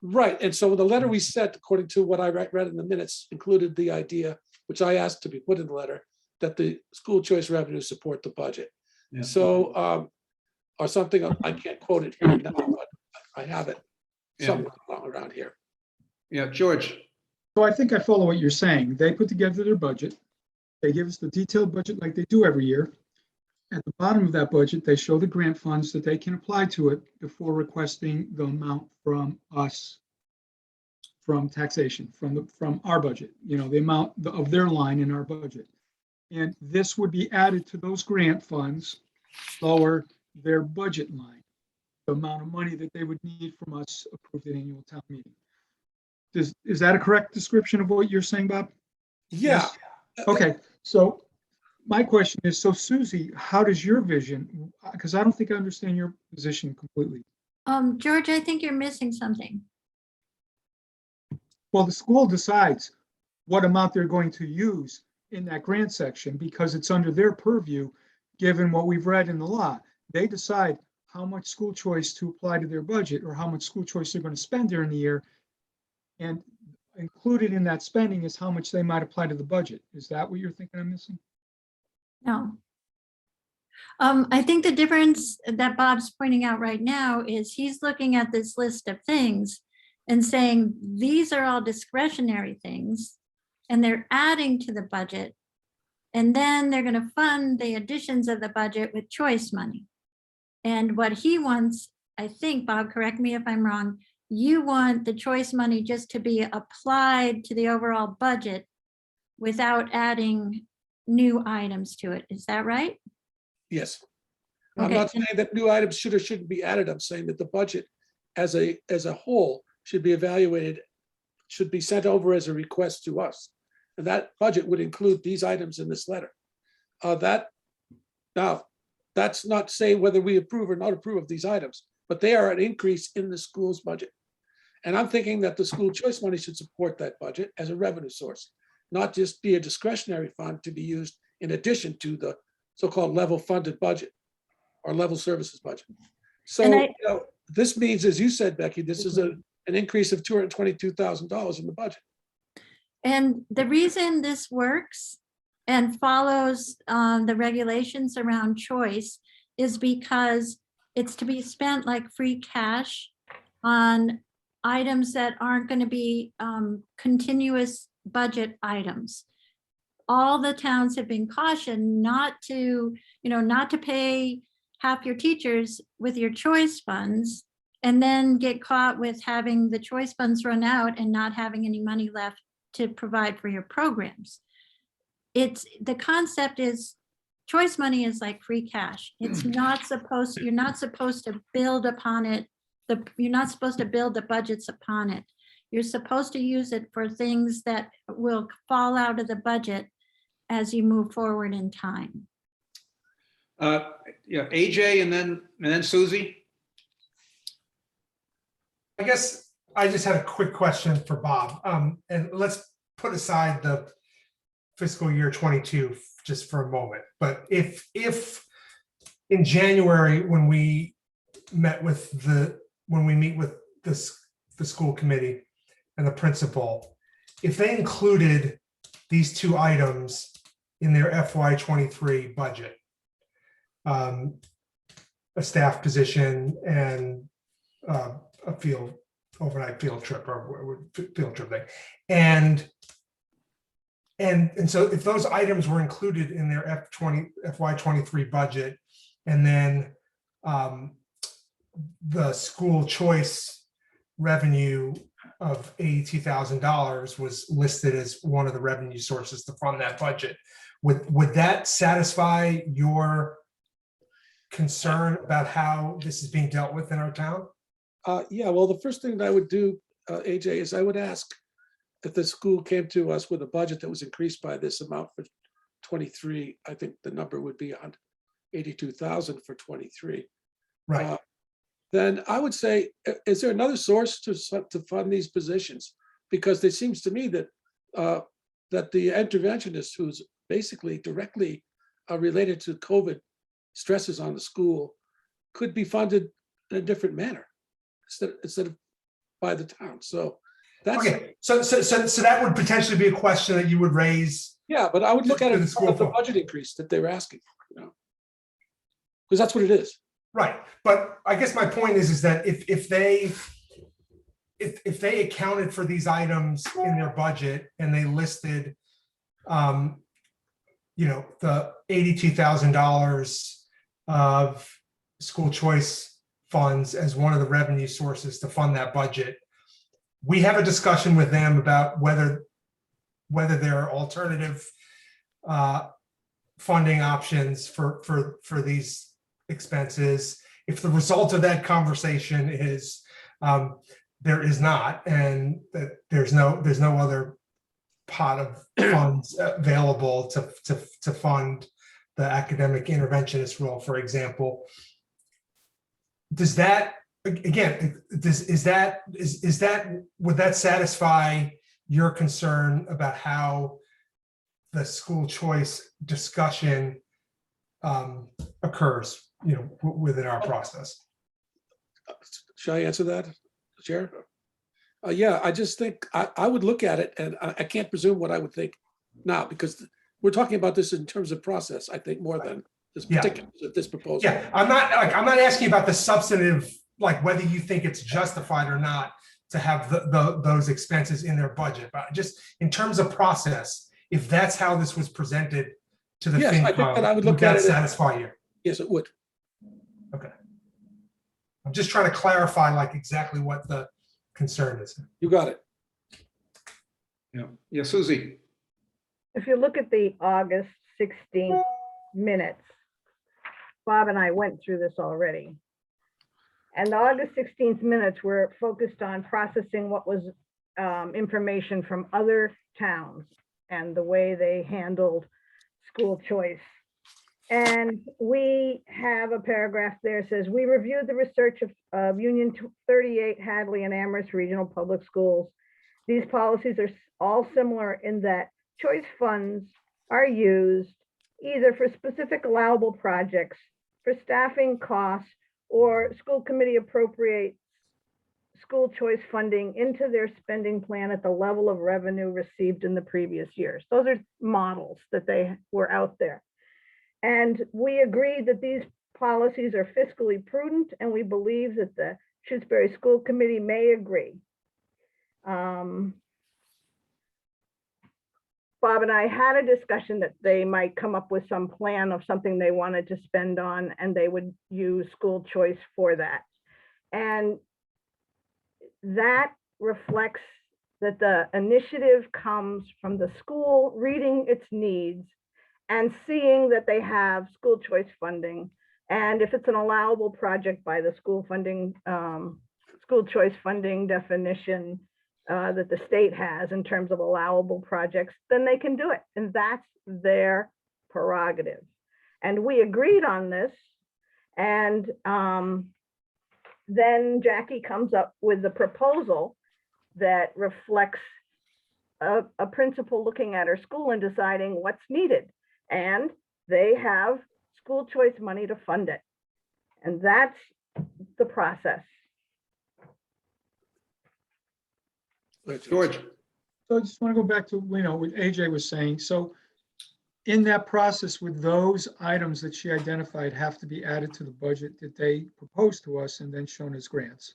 Right. And so the letter we sent, according to what I read in the minutes, included the idea, which I asked to be put in the letter, that the school choice revenues support the budget. Yeah. So, or something, I can't quote it here now, but I have it somewhere around here. Yeah, George. So I think I follow what you're saying. They put together their budget. They give us the detailed budget like they do every year. At the bottom of that budget, they show the grant funds that they can apply to it before requesting the amount from us, from taxation, from our budget, the amount of their line in our budget. And this would be added to those grant funds, lower their budget line, the amount of money that they would need from us approved at annual town meeting. Is that a correct description of what you're saying, Bob? Yeah. Okay, so my question is, so Susie, how does your vision, because I don't think I understand your position completely. George, I think you're missing something. Well, the school decides what amount they're going to use in that grant section because it's under their purview, given what we've read in the law. They decide how much school choice to apply to their budget or how much school choice they're going to spend during the year. And included in that spending is how much they might apply to the budget. Is that what you're thinking I'm missing? No. I think the difference that Bob's pointing out right now is he's looking at this list of things and saying, these are all discretionary things, and they're adding to the budget. And then they're going to fund the additions of the budget with choice money. And what he wants, I think, Bob, correct me if I'm wrong, you want the choice money just to be applied to the overall budget without adding new items to it. Is that right? Yes. I'm Okay. not saying that new items should or shouldn't be added. I'm saying that the budget as a whole should be evaluated, should be sent over as a request to us. And that budget would include these items in this letter. Now, that's not saying whether we approve or not approve of these items, but they are an increase in the school's budget. And I'm thinking that the school choice money should support that budget as a revenue source, not just be a discretionary fund to be used in addition to the so-called level funded budget or level services budget. So this means, as you said, Becky, this is an increase of $222,000 in the budget. And the reason this works and follows the regulations around choice is because it's to be spent like free cash on items that aren't going to be continuous budget items. All the towns have been cautioned not to pay half your teachers with your choice funds and then get caught with having the choice funds run out and not having any money left to provide for your programs. The concept is choice money is like free cash. It's not supposed, you're not supposed to build upon it. You're not supposed to build the budgets upon it. You're supposed to use it for things that will fall out of the budget as you move forward in time. Yeah, AJ and then Susie. I guess I just had a quick question for Bob. And let's put aside the fiscal year 22 just for a moment. But if in January, when we meet with the school committee and the principal, if they included these two items in their FY23 budget, a staff position and a overnight field trip or field trip thing, and And so if those items were included in their FY23 budget, and then the school choice revenue of $82,000 was listed as one of the revenue sources to fund that budget, would that satisfy your concern about how this is being dealt with in our town? Yeah, well, the first thing that I would do, AJ, is I would ask if the school came to us with a budget that was increased by this amount for 23, I think the number would be on 82,000 for 23. Right. Then I would say, is there another source to fund these positions? Because it seems to me that that the interventionist, who's basically directly related to COVID stresses on the school, could be funded in a different manner instead of by the town. So that's Okay, so that would potentially be a question that you would raise. yeah, but I would look at To it the as school part of the fund. budget increase that they were asking for, you know, because that's what it is. Right, but I guess my point is that if they accounted for these items in their budget and they listed, you know, the $82,000 of school choice funds as one of the revenue sources to fund that budget, we have a discussion with them about whether there are alternative funding options for these expenses. If the result of that conversation is there is not, and that there's no other pot of funds available to fund the academic interventionist role, for example, does that, again, would that satisfy your concern about how the school choice discussion occurs, you know, within our process? Shall I answer that, Chair? Yeah, I just think I would look at it, and I can't presume what I would think now, because we're talking about this in terms of process, I think, more than this Yeah. particular, this proposal. Yeah, I'm not asking about the substantive, like whether you think it's justified or not to have those expenses in their budget, but just in terms of process, if that's how this was presented to the Yes, I think that I would look at that it as- satisfy you? Yes, it would. I'm just trying to clarify like exactly what the concern is. You got it. Yeah, yeah, Susie. If you look at the August 16th minutes, Bob and I went through this already. And the August 16th minutes were focused on processing what was information from other towns and the way they handled school choice. And we have a paragraph there that says, we reviewed the research of Union 38, Hadley, and Amherst Regional Public Schools. These policies are all similar in that choice funds are used either for specific allowable projects, for staffing costs, or school committee appropriates school choice funding into their spending plan at the level of revenue received in the previous years. Those are models that they were out there. And we agreed that these policies are fiscally prudent, and we believe that the Shutesbury School Committee may agree. Bob and I had a discussion that they might come up with some plan of something they wanted to spend on, and they would use school choice for that. And that reflects that the initiative comes from the school reading its needs and seeing that they have school choice funding. And if it's an allowable project by the school funding, school choice funding definition that the state has in terms of allowable projects, then they can do it. And that's their prerogative. And we agreed on this. And then Jackie comes up with the proposal that reflects a principal looking at her school and deciding what's needed. And they have school choice money to fund it. And that's the process. George. So I just want to go back to, you know, what AJ was saying. So in that process, with those items that she identified have to be added to the budget that they proposed to us and then shown as grants.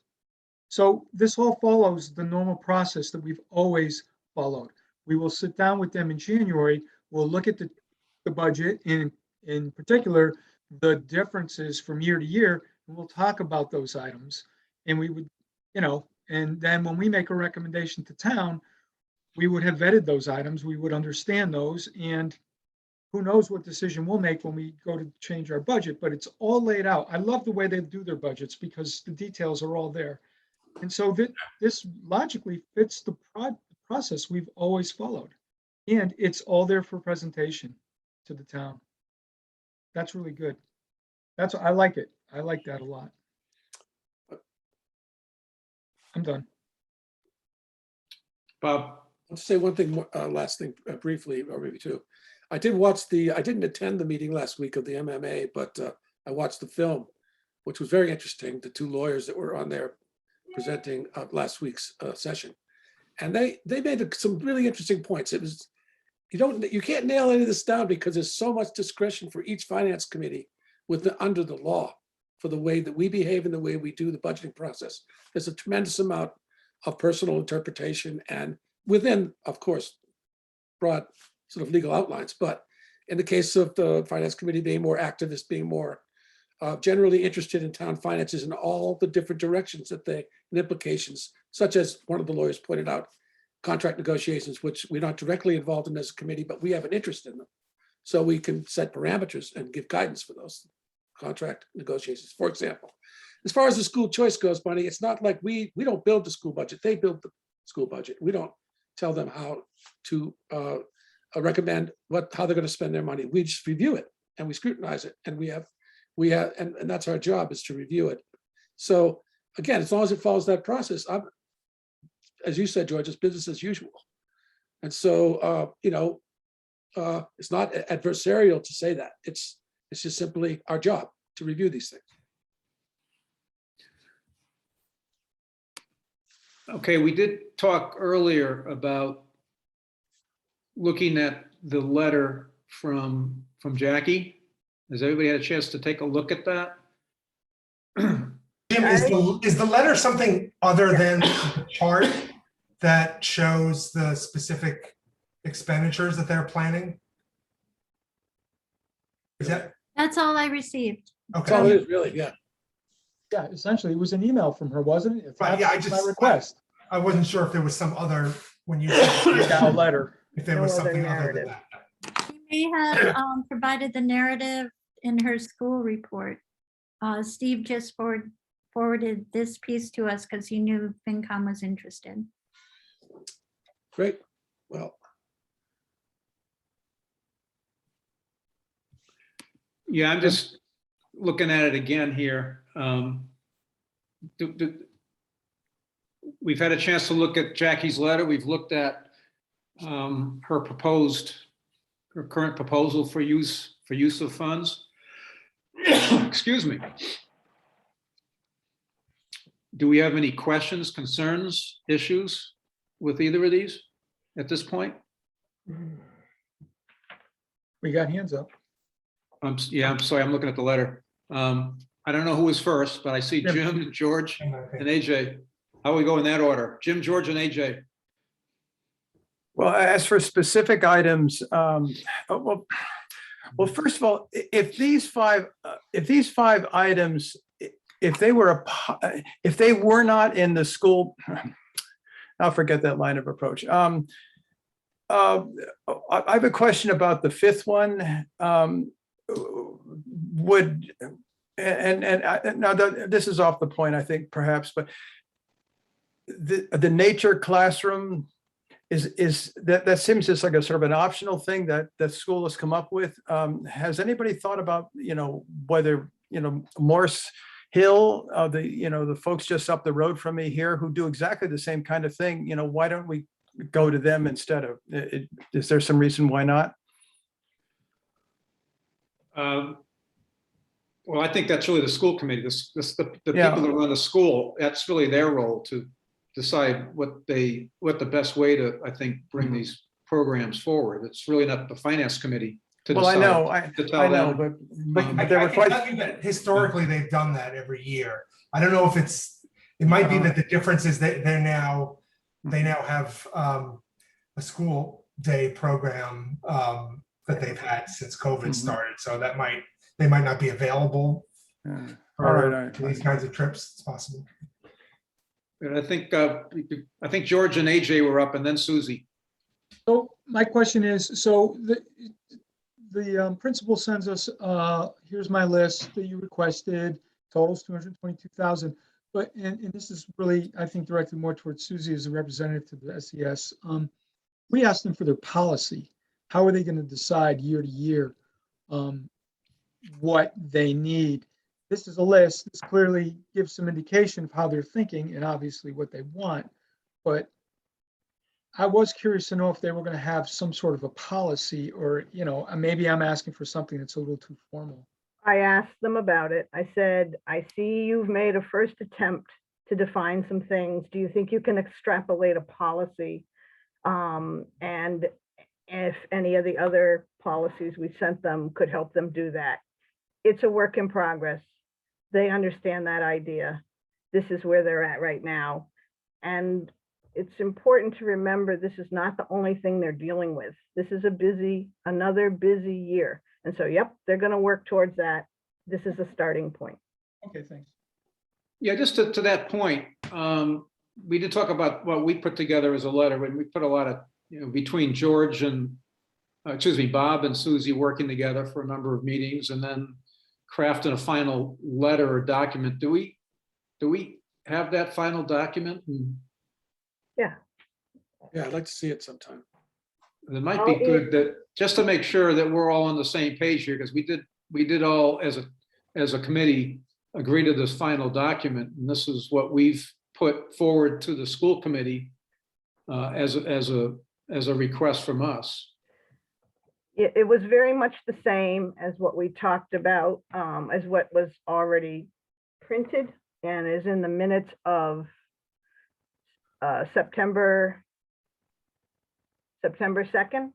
So this all follows the normal process that we've always followed. We will sit down with them in January. We'll look at the budget, in particular, the differences from year to year, and we'll talk about those items. And we would, and then when we make a recommendation to town, we would have vetted those items, we would understand those, and who knows what decision we'll make when we go to change our budget, but it's all laid out. I love the way they do their budgets because the details are all there. And so this logically fits the process we've always followed. And it's all there for presentation to the town. That's really good. I like it. I like that a lot. I'm done. Bob, I'll say one thing, last thing briefly, or maybe two. I didn't attend the meeting last week of the MMA, but I watched the film, which was very interesting. The two lawyers that were on there presenting last week's session. And they made some really interesting points. It was, you can't nail any of this down because there's so much discretion for each finance committee under the law for the way that we behave and the way we do the budgeting process. There's a tremendous amount of personal interpretation and within, of course, broad sort of legal outlines. But in the case of the finance committee being more activist, being more generally interested in town finances and all the different directions and implications, such as one of the lawyers pointed out, contract negotiations, which we're not directly involved in as a committee, but we have an interest in them. So we can set parameters and give guidance for those contract negotiations. For example, as far as the school choice goes, Bonnie, it's not like we don't build the school budget. They build the school budget. We don't tell them how to recommend how they're going to spend their money. We just review it and we scrutinize it. And and that's our job, is to review it. So again, as long as it follows that process, as you said, George, it's business as usual. And so, it's not adversarial to say that. It's just simply our job to review these things. okay, we did talk earlier about looking at the letter from Jackie. Has everybody had a chance to take a look at that? Jim, is the letter something other than the chart that shows the specific expenditures that they're planning? Is that, That's all I received. That's all okay, it is, really, yeah. Yeah, essentially, it was an email from her, wasn't it? If Right, yeah, that's my request. I wasn't sure if there was some other, when you Yeah, a letter. if there was No other something other than narrative. that. She may have provided the narrative in her school report. Steve just forwarded this piece to us because he knew FinCom was interested. Great. Well, Yeah, I'm just looking at it again here. We've had a chance to look at Jackie's letter. We've looked at her current proposal for use of funds. Excuse me. Do we have any questions, concerns, issues with either of these at this point? We got hands up. Yeah, I'm sorry, I'm looking at the letter. I don't know who was first, but I see Jim, George, and AJ. How do we go in that order? Jim, George, and AJ. Well, as for specific items, well, first of all, if these five items, if they were not in the school, I'll forget that line of approach. I have a question about the fifth one. This is off the point, I think, perhaps, but the nature classroom is that seems just like a sort of an optional thing that the school has come up with. Has anybody thought about, whether, Morse Hill, the folks just up the road from me here who do exactly the same kind of thing, why don't we go to them instead of, is there some reason why not? Well, I think that's really the school committee. The Yeah. people that run the school, that's really their role to decide what the best way to, I think, bring these programs forward. It's really not the finance committee to Well, I decide. know, to tell I know, them. but there I were can quite. tell you that historically, they've done that every year. I don't know if it might be that the difference is that they now have a school day program that they've had since COVID Mhm. started. So they might not be available Yeah. All right. for these kinds of trips. It's possible. And I think George and AJ were up, and then Susie. So my question is, so the principal sends us, here's my list that you requested, totals 222,000. But, and this is really, I think, directed more towards Susie as a representative to the SES. We asked them for their policy. How are they going to decide year to year what they need? This is a list. This clearly gives some indication of how they're thinking and obviously what they want. But I was curious to know if they were going to have some sort of a policy, or, you know, maybe I'm asking for something that's a little too formal. I asked them about it. I said, I see you've made a first attempt to define some things. Do you think you can extrapolate a policy? And if any of the other policies we sent them could help them do that. It's a work in progress. They understand that idea. This is where they're at right now. And it's important to remember this is not the only thing they're dealing with. This is another busy year. And so, yep, they're going to work towards that. This is a starting point. Okay, thanks. Yeah, just to that point, we did talk about what we put together as a letter, and we put a lot of, you know, between George and, Bob and Susie working together for a number of meetings, and then crafting a final letter or document. Do we have that final document? And Yeah. Yeah, I'd like to see it sometime. it might be good that, just to make sure that we're all on the same page here, because we did all as a committee agree to this final document, and this is what we've put forward to the school committee as a request from us. It was very much the same as what we talked about, as what was already printed and is in the minutes of September 2nd.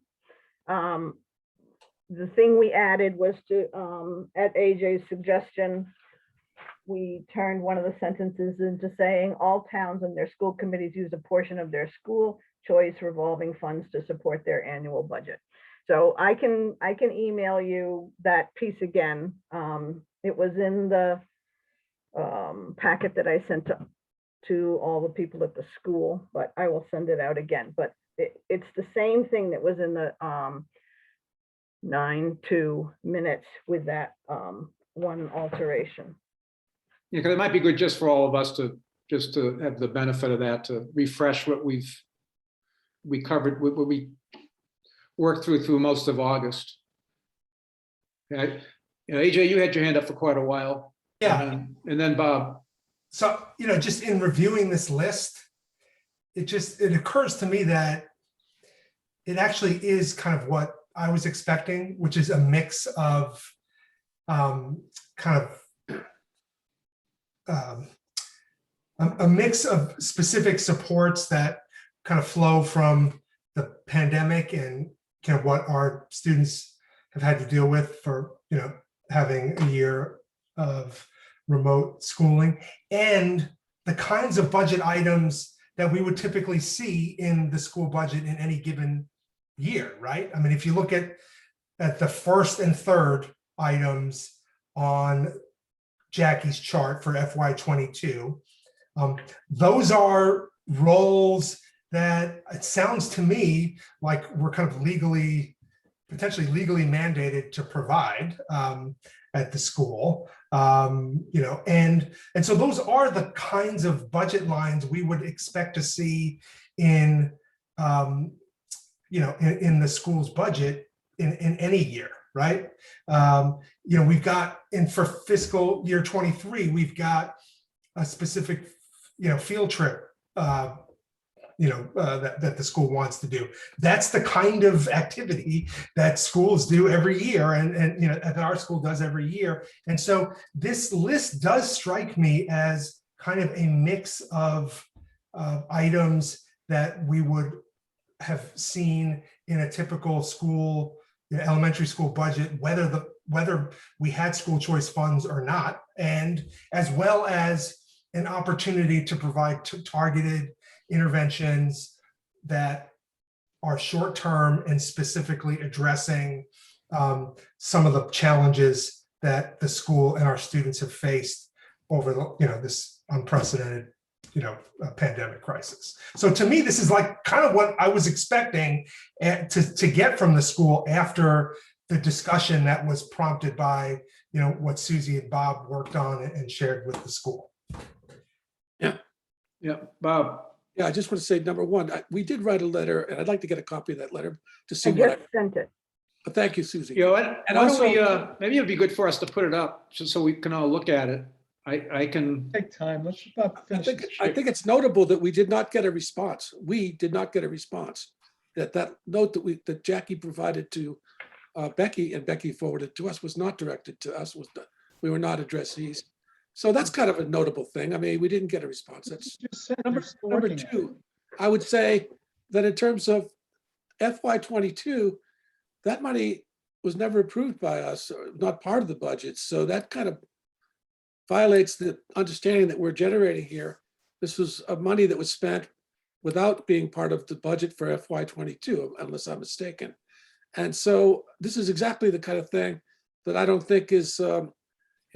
The thing we added was to, at AJ's suggestion, we turned one of the sentences into saying all towns and their school committees use a portion of their school choice revolving funds to support their annual budget. So I can email you that piece again. It was in the packet that I sent to all the people at the school, but I will send it out again. But it's the same thing that was in the 9-2 minutes with that one alteration. Yeah, because it might be good just for all of us to have the benefit of that, to refresh what we covered, what we worked through most of August. Okay. You know, AJ, you had your hand up for quite a while. Yeah. And then Bob. So, you know, just in reviewing this list, it occurs to me that it actually is kind of what I was expecting, which is a mix of a mix of specific supports that kind of flow from the pandemic and kind of what our students have had to deal with for, you know, having a year of remote schooling, and the kinds of budget items that we would typically see in the school budget in any given year, right? I mean, if you look at the first and third items on Jackie's chart for FY22, those are roles that it sounds to me like we're kind of potentially legally mandated to provide at the school, you know, and so those are the kinds of budget lines we would expect to see in, you know, in the school's budget in any year, right? You know, we've got, for fiscal year 23, we've got a specific, you know, field trip, you know, that the school wants to do. That's the kind of activity that schools do every year, and you know, that our school does every year. And so this list does strike me as kind of a mix of items that we would have seen in a typical school, you know, elementary school budget, whether we had school choice funds or not, and as well as an opportunity to provide targeted interventions that are short-term and specifically addressing some of the challenges that the school and our students have faced over the, this unprecedented, pandemic crisis. So to me, this is like kind of what I was expecting to get from the school after the discussion that was prompted by, what Susie and Bob worked on and shared with the school. Yeah, Bob. Yeah, I just want to say, number one, we did write a letter, and I'd like to get a copy of that letter to see I what just sent it. but thank you, Susie. And And why don't also- we, maybe it'd be good for us to put it up just so we can all look at it. I can, Take time. Let's about finish this. I think it's notable that we did not get a response. We did not get a response. That note that Jackie provided to Becky and Becky forwarded to us was not directed to us. We were not addressees. So that's kind of a notable thing. I mean, we didn't get a response. That's Just said number you're still number working on it. two. I would say that in terms of FY22, that money was never approved by us, or not part of the budget. So that kind of violates the understanding that we're generating here. This was money that was spent without being part of the budget for FY22, unless I'm mistaken. And so this is exactly the kind of thing that I don't think is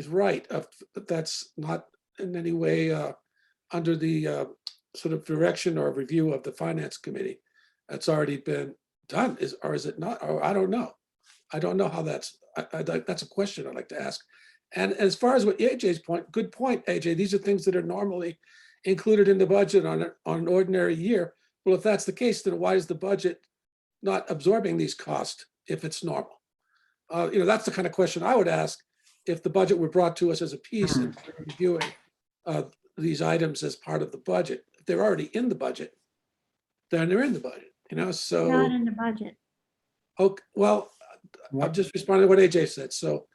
right. That's not in any way under the sort of direction or review of the finance committee. That's already been done, or is it not? Or I don't know. I don't know how that's a question I'd like to ask. And as far as what AJ's point, good point, AJ, these are things that are normally included in the budget on an ordinary year. Well, if that's the case, then why is the budget not absorbing these costs if it's normal? That's the kind of question I would ask if the budget were brought to us as a piece and reviewing these items as part of the budget. If they're already in the budget, then they're in the budget, so. Not in the budget. Okay, well, I'm just responding to what AJ said, so.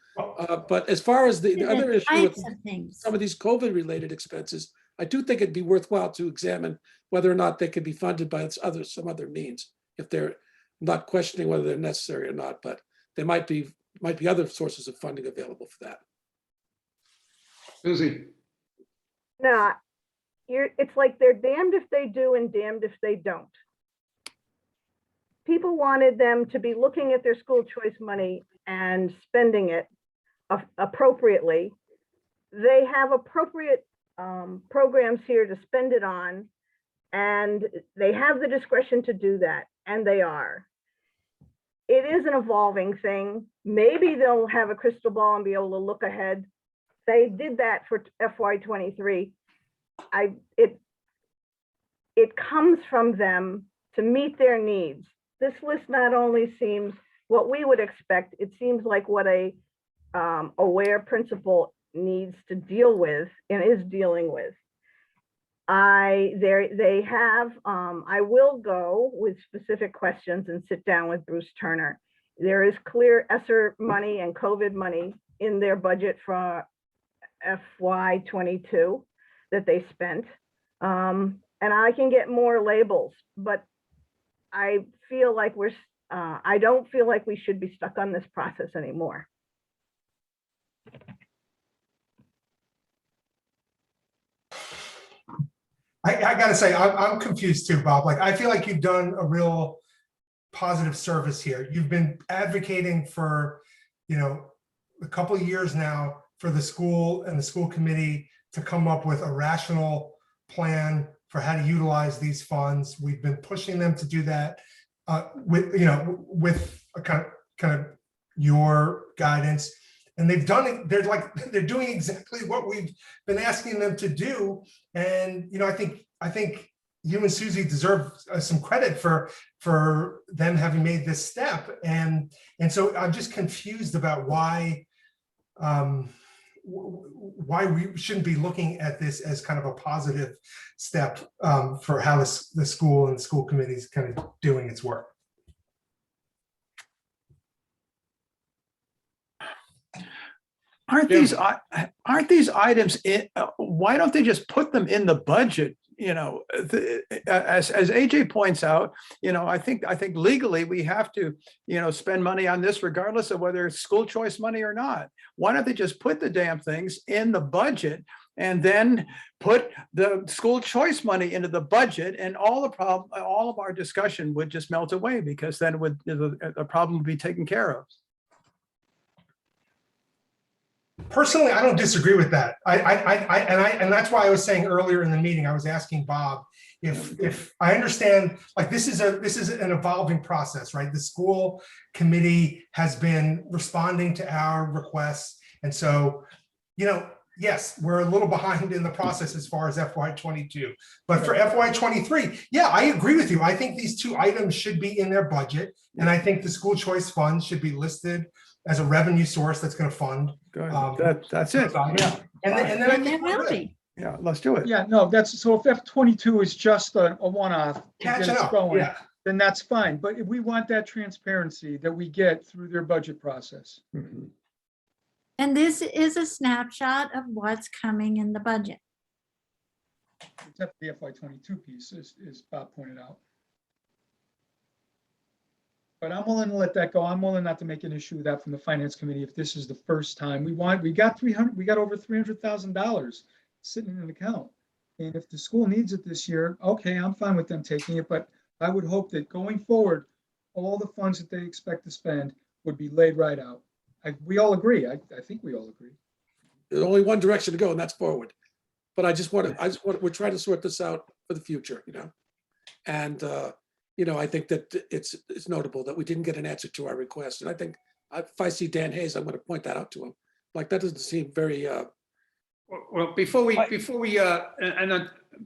But as far as the other issue with Types of things. some of these COVID-related expenses, I do think it'd be worthwhile to examine whether or not they could be funded by some other means, if they're not questioning whether they're necessary or not, but there might be other sources of funding available for that. Susie, No, it's like they're damned if they do and damned if they don't. People wanted them to be looking at their school choice money and spending it appropriately. They have appropriate programs here to spend it on, and they have the discretion to do that, and they are. It is an evolving thing. Maybe they'll have a crystal ball and be able to look ahead. They did that for FY23. It comes from them to meet their needs. This list not only seems what we would expect, it seems like what a aware principal needs to deal with and is dealing with. I will go with specific questions and sit down with Bruce Turner. There is clear ESSER money and COVID money in their budget for FY22 that they spent. And I can get more labels, but I feel like I don't feel like we should be stuck on this process anymore. I gotta say, I'm confused too, Bob. Like, I feel like you've done a real positive service here. You've been advocating for, a couple of years now for the school and the school committee to come up with a rational plan for how to utilize these funds. We've been pushing them to do that with a kind of your guidance. And they've done it. They're doing exactly what we've been asking them to do. And I think you and Susie deserve some credit for them having made this step. And so I'm just confused about why we shouldn't be looking at this as kind of a positive step for how the school and the school committee is kind of doing its work. Aren't these items why don't they just put them in the budget? As AJ points out, I think legally we have to, spend money on this regardless of whether it's school choice money or not. Why don't they just put the damn things in the budget and then put the school choice money into the budget, and all of our discussion would just melt away, because then the problem would be taken care of. Personally, I don't disagree with that. And that's why I was saying earlier in the meeting, I was asking Bob if I understand, like, this is an evolving process, right? The school committee has been responding to our requests. And so, yes, we're a little behind in the process as far as FY22, but for FY23, yeah, I agree with you. I think these two items should be in their budget. And I think the school choice funds should be listed as a revenue source that's going to fund. Good. That's it. Yeah. And then I And think there we're will good. be. Yeah, let's do it. Yeah, no, so if F22 is just a one-off, to get Catching us up, going, yeah. then that's fine. But if we want that transparency that we get through their budget process. Mhm. And this is a snapshot of what's coming in the budget. Except the FY22 piece, as Bob pointed out. But I'm willing to let that go. I'm willing not to make an issue with that from the finance committee if this is the first time. We got over $300,000 sitting in an account. And if the school needs it this year, okay, I'm fine with them taking it. But I would hope that going forward, all the funds that they expect to spend would be laid right out. We all agree. I think we all agree. There's only one direction to go, and that's forward. But we're trying to sort this out for the future, And, I think that it's notable that we didn't get an answer to our request. And I think if I see Dan Hayes, I'm going to point that out to him. Like, that doesn't seem very, Well, before we,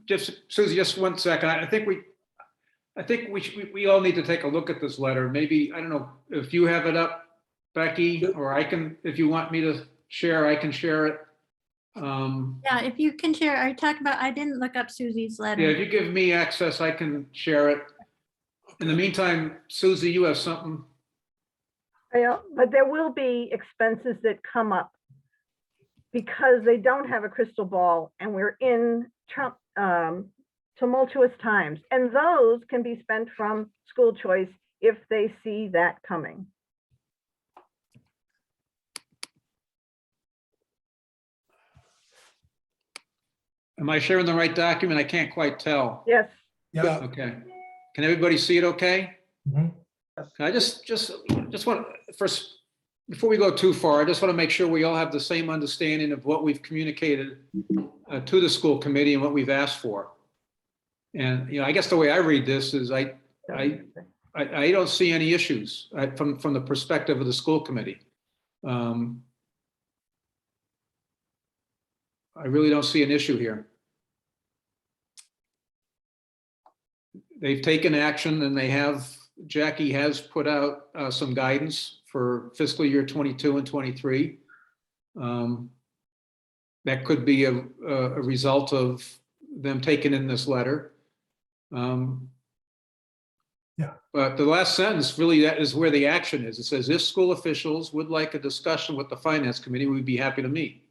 just Susie, just 1 second. I think we all need to take a look at this letter. Maybe, I don't know if you have it up, Becky, or I can, if you want me to share, I can share it. Yeah, if you can share, are you talking about, I didn't look up Susie's Yeah, letter. if you give me access, I can share it. In the meantime, Susie, you have something? Yeah, but there will be expenses that come up because they don't have a crystal ball and we're in tumultuous times. And those can be spent from school choice if they see that coming. Am I sharing the right document? I can't quite tell. Yes. Yeah. Okay. Can everybody see it okay? Mhm. Can I just want, first, before we go too far, I just want to make sure we all have the same understanding of what we've communicated to the school committee and what we've asked for. And, I guess the way I read this is I don't see any issues from the perspective of the school committee. I really don't see an issue here. They've taken action and Jackie has put out some guidance for fiscal year 22 and 23. That could be a result of them taking in this letter. Yeah. But the last sentence really, that is where the action is. It says, if school officials would like a discussion with the finance committee, we'd be happy to meet.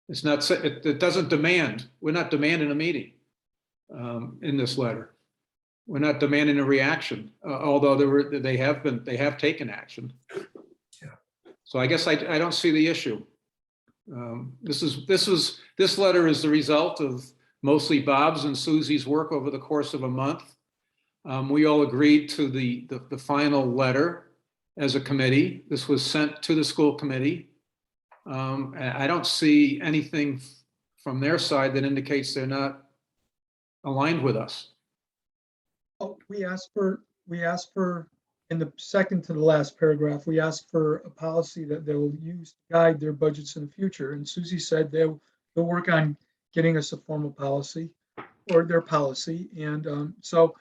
It's not, it doesn't demand, we're not demanding a meeting in this letter. We're not demanding a reaction, although they have taken action. Yeah. So I guess I don't see the issue. This letter is the result of mostly Bob's and Susie's work over the course of a month. We all agreed to the final letter as a committee. This was sent to the school committee. I don't see anything from their side that indicates they're not aligned with us. Oh, we asked for, in the second to the last paragraph, we asked for a policy that they will use to guide their budgets in the future. And Susie said they'll work on getting us a formal policy or their policy. And so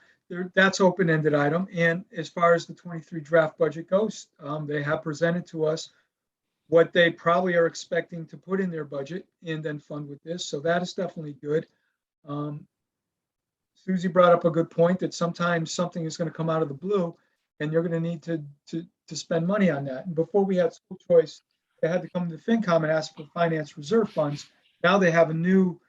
that's open-ended item. And as far as the 23 draft budget goes, they have presented to us what they probably are expecting to put in their budget and then fund with this. So that is definitely good. Susie brought up a good point that sometimes something is going to come out of the blue and you're going to need to spend money on that. And before we had school choice, they had to come to the FinCom and ask for finance reserve funds. Now they have a new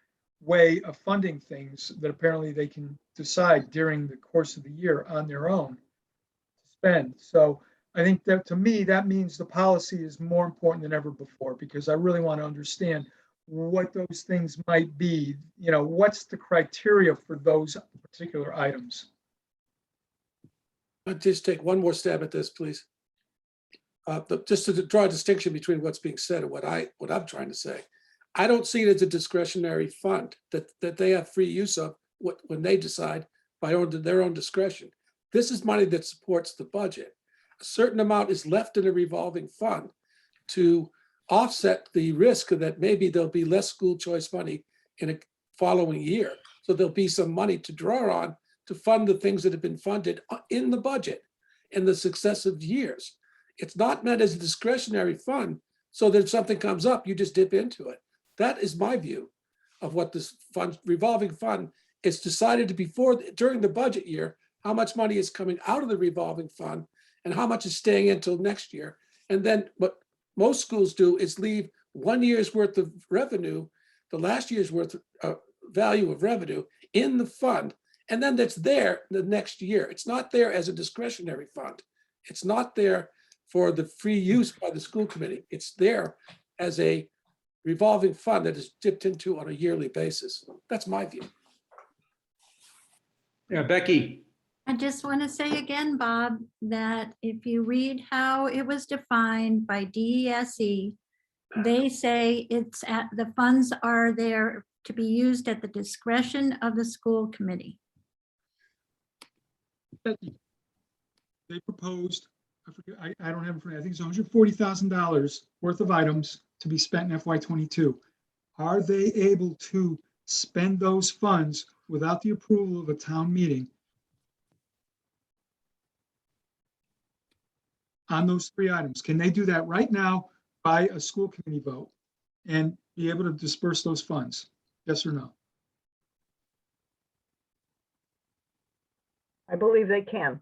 way of funding things that apparently they can decide during the course of the year on their own to spend. So I think that, to me, that means the policy is more important than ever before, because I really want to understand what those things might be. You know, what's the criteria for those particular items? I'll just take one more stab at this, please. Just to draw a distinction between what's being said and what I'm trying to say. I don't see it as a discretionary fund that they have free use of when they decide by their own discretion. This is money that supports the budget. A certain amount is left in a revolving fund to offset the risk that maybe there'll be less school choice money in a following year. So there'll be some money to draw on to fund the things that have been funded in the budget in the successive years. It's not meant as a discretionary fund so that if something comes up, you just dip into it. That is my view of what this fund, revolving fund, is decided to be during the budget year, how much money is coming out of the revolving fund and how much is staying until next year. And then what most schools do is leave 1 year's worth of revenue, the last year's worth of value of revenue in the fund. And then that's there the next year. It's not there as a discretionary fund. It's not there for the free use by the school committee. It's there as a revolving fund that is dipped into on a yearly basis. That's my view. Yeah, Becky, I just want to say again, Bob, that if you read how it was defined by DESE, they say the funds are there to be used at the discretion of the school committee. They proposed, I forget, I don't have it in front of me, I think it's $140,000 worth of items to be spent in FY22. Are they able to spend those funds without the approval of a town meeting on those 3 items? Can they do that right now by a school committee vote and be able to disperse those funds? Yes or no? I believe they can.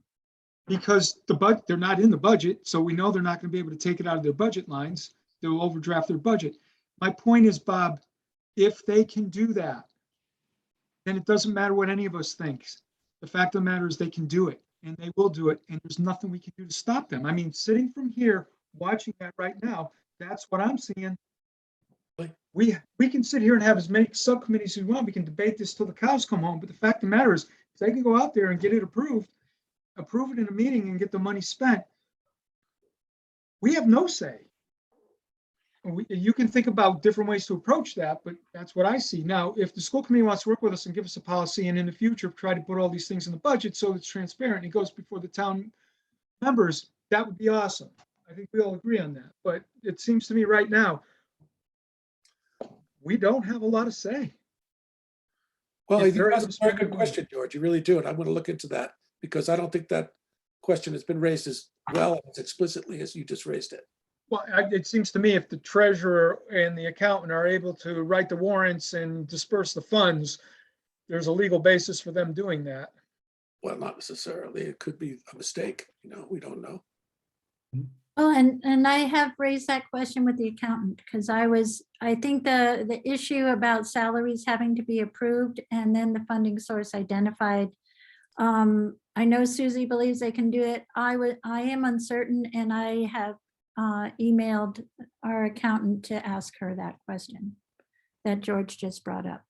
Because they're not in the budget, so we know they're not going to be able to take it out of their budget lines. They'll overdraft their budget. My point is, Bob, if they can do that, then it doesn't matter what any of us thinks. The fact of the matter is they can do it, and they will do it, and there's nothing we can do to stop them. I mean, sitting from here, watching that right now, that's what I'm seeing. We can sit here and have as many subcommittees as we want. We can debate this till the cows come home, but the fact of the matter is, if they can go out there and get it approved, approve it in a meeting and get the money spent, we have no say. You can think about different ways to approach that, but that's what I see. Now, if the school committee wants to work with us and give us a policy and in the future try to put all these things in the budget so it's transparent and it goes before the town members, that would be awesome. I think we all agree on that. But it seems to me right now, we don't have a lot of say. Well, If they're that's able a to very spend good the money. question, George. You really do. And I'm going to look into that because I don't think that question has been raised as well and as explicitly as you just raised it. Well, it seems to me if the treasurer and the accountant are able to write the warrants and disperse the funds, there's a legal basis for them doing that. Well, not necessarily. It could be a mistake. You know, we don't know. Well, and I have raised that question with the accountant because I think the issue about salaries having to be approved and then the funding source identified. I know Susie believes they can do it. I am uncertain, and I have emailed our accountant to ask her that question that George just brought up.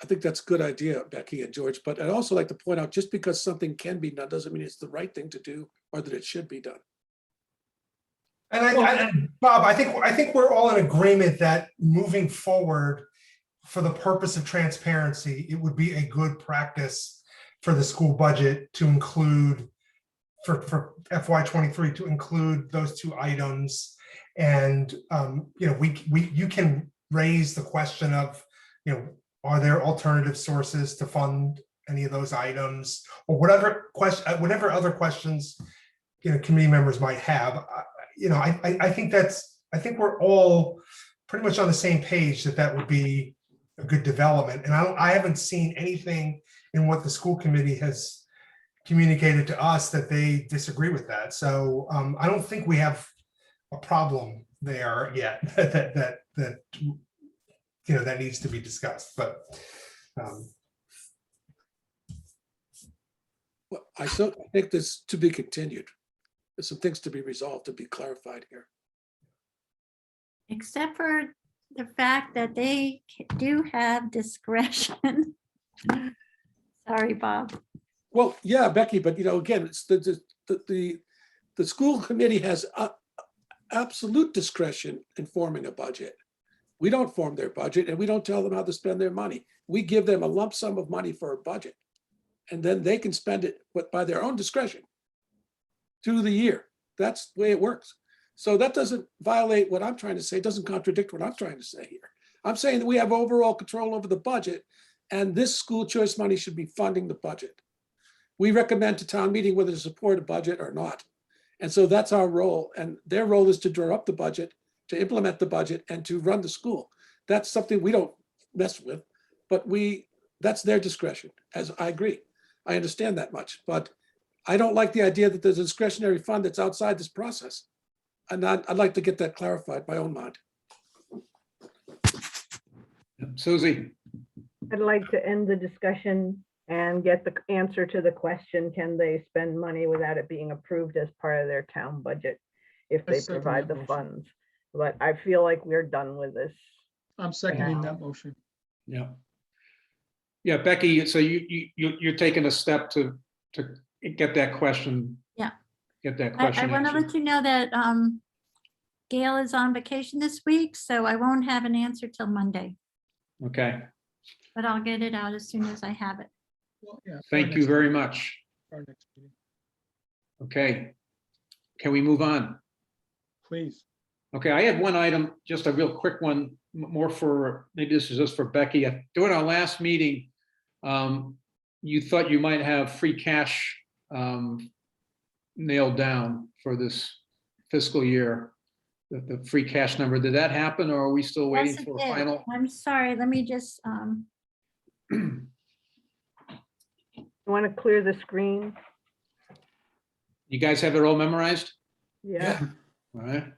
I think that's a good idea, Becky and George, but I'd also like to point out just because something can be done doesn't mean it's the right thing to do or that it should be done. And Bob, I think we're all in agreement that moving forward, for the purpose of transparency, it would be a good practice for the school budget to include for FY23 to include those 2 items. And you know, you can raise the question of, you know, are there alternative sources to fund any of those items, or whatever other questions, you know, committee members might have. You know, I think we're all pretty much on the same page that would be a good development. And I haven't seen anything in what the school committee has communicated to us that they disagree with that. So I don't think we have a problem there yet that you know that needs to be discussed. But Well, I think this to be continued. There's some things to be resolved, to be clarified here. Except for the fact that they do have discretion. Sorry, Bob. Well, yeah, Becky, but again, it's the school committee has absolute discretion in forming a budget. We don't form their budget and we don't tell them how to spend their money. We give them a lump sum of money for a budget. And then they can spend it by their own discretion through the year. That's the way it works. So that doesn't violate what I'm trying to say, doesn't contradict what I'm trying to say here. I'm saying that we have overall control over the budget and this school choice money should be funding the budget. We recommend to town meeting whether to support a budget or not. And so that's our role. And their role is to draw up the budget, to implement the budget and to run the school. That's something we don't mess with, but that's their discretion, as I agree. I understand that much, but I don't like the idea that there's a discretionary fund that's outside this process. And I'd like to get that clarified, my own mind. Susie, I'd like to end the discussion and get the answer to the question, can they spend money without it being approved as part of their town budget if I they second provide that the motion. funds? But I feel like we're done with this. I'm seconding Yeah. that motion. yeah. Yeah, Becky, so you're taking a step to get that question. Yeah. Get that I question want to answered. let you know that Gail is on vacation this week, so I won't have an answer till Monday, Okay, but I'll get it out as soon as I have it. Well, yeah, for our thank you next- very much. our next meeting. Okay. Can we move on? Please. Okay, I had one item, just a real quick one, more for, maybe this is just for Becky. During our last meeting, you thought you might have free cash nailed down for this fiscal year, the free cash number. Did that happen or are we still waiting Yes, it for a did. final? I'm sorry, let me just, You want to clear the screen? You guys have it all memorized? Yeah. All right.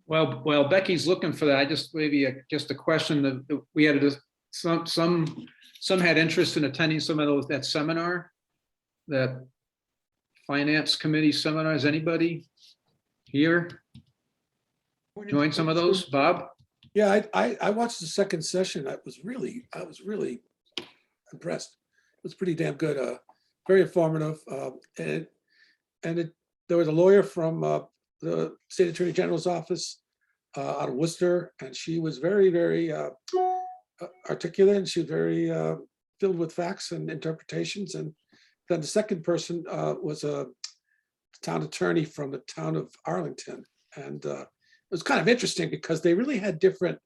Well, Becky's looking for that. I just just a question that we had some had interest in attending some of that seminar, that finance committee seminar. Is anybody here join some of those? Bob? Yeah, I watched the second session. I was really impressed. It was pretty damn good, very informative. There was a lawyer from the State Attorney General's office out of Worcester, and she was very articulate, and she was very filled with facts and interpretations. And then the second person was a town attorney from the town of Arlington, and it was kind of interesting because they really had different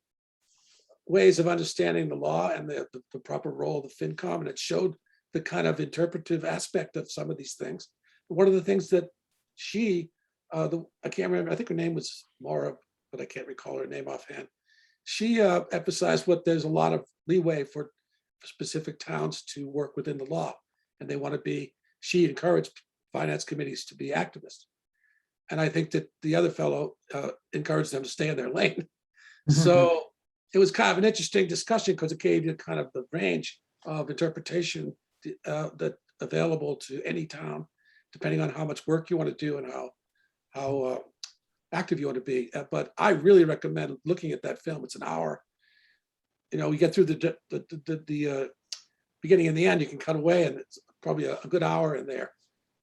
ways of understanding the law and the proper role of the FinCom, and it showed the kind of interpretive aspect of some of these things. One of the things that she, I can't remember, I think her name was Laura, but I can't recall her name offhand. She emphasized there's a lot of leeway for specific towns to work within the law, and they want to be, she encouraged finance committees to be activists. And I think that the other fellow encouraged them to stay in their lane. So it was kind of an interesting discussion because it gave you kind of the range of interpretation that available to any town, depending on how much work you want to do and how active you want to be. But I really recommend looking at that film. It's an hour. You get through the beginning and the end, you can cut away, and it's probably a good hour in there.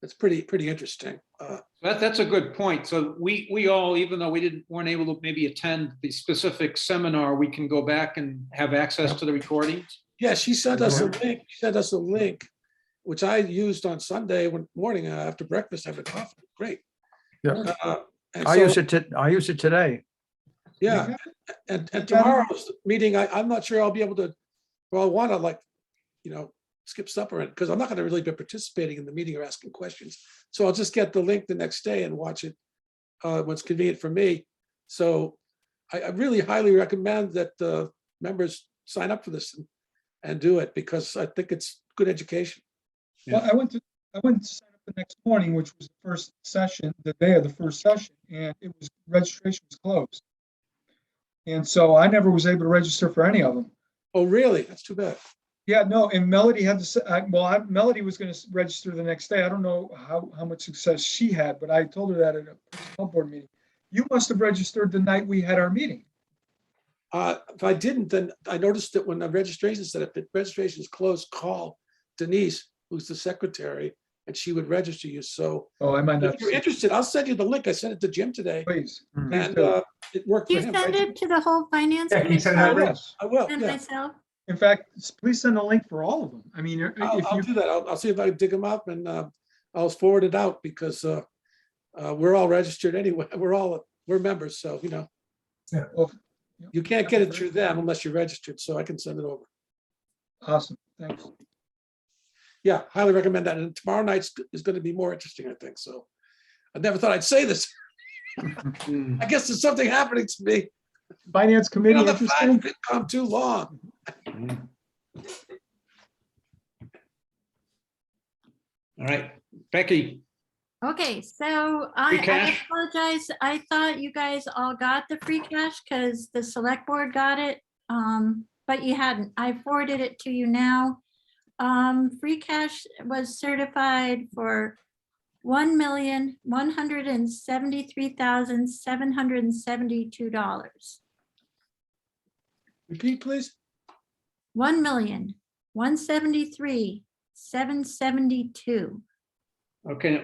It's pretty interesting. That's a good point. So we all, even though we weren't able to maybe attend the specific seminar, we can go back and have access to the recordings. Yeah, she sent us a link. She sent us a link, which I used on Sunday morning after breakfast, having coffee. Great. Yeah, And I so, use it today. yeah, and tomorrow's meeting, I'm not sure I'll be able to, well, I want to like, skip supper because I'm not going to really be participating in the meeting or asking questions. So I'll just get the link the next day and watch it when it's convenient for me. So I really highly recommend that the members sign up for this and do it because I think it's good education. Well, I went to sign up the next morning, which was the first session, the day of the first session, and registration was closed. And so I never was able to register for any of them. Oh, really? That's too bad. Yeah, no, and Melody had to, Melody was going to register the next day. I don't know how much success she had, but I told her that at a personnel board meeting. You must have registered the night we had our meeting. If I didn't, then I noticed that when the registration said if the registration is closed, call Denise, who's the secretary, and she would register you. So Oh, I might not. if you're interested, I'll send you the link. I sent it to Jim today, Please. and do. it worked Do for you him. send right? it to the whole finance? Yeah, can you send I that committee link? will. I will. and Yeah, myself? In fact, please send a link for all of them. I mean, if I'll you, do that. I'll see if I can dig them up and I'll forward it out because we're all registered anyway. We're members, so well, you can't get it through them unless you're registered. So I can send it over. awesome, thanks. Yeah, highly recommend that. And tomorrow night is going to be more interesting, I think. So I never thought I'd say this. I guess there's something happening to me. Finance Been committee on the interesting? FinCom too long. All right, Becky, Okay, so I Free cash? apologize. I thought you guys all got the free cash because the select board got it. But you hadn't. I forwarded it to you now. Free cash was certified for $1,173,772. Repeat, please. 1,173,772. okay,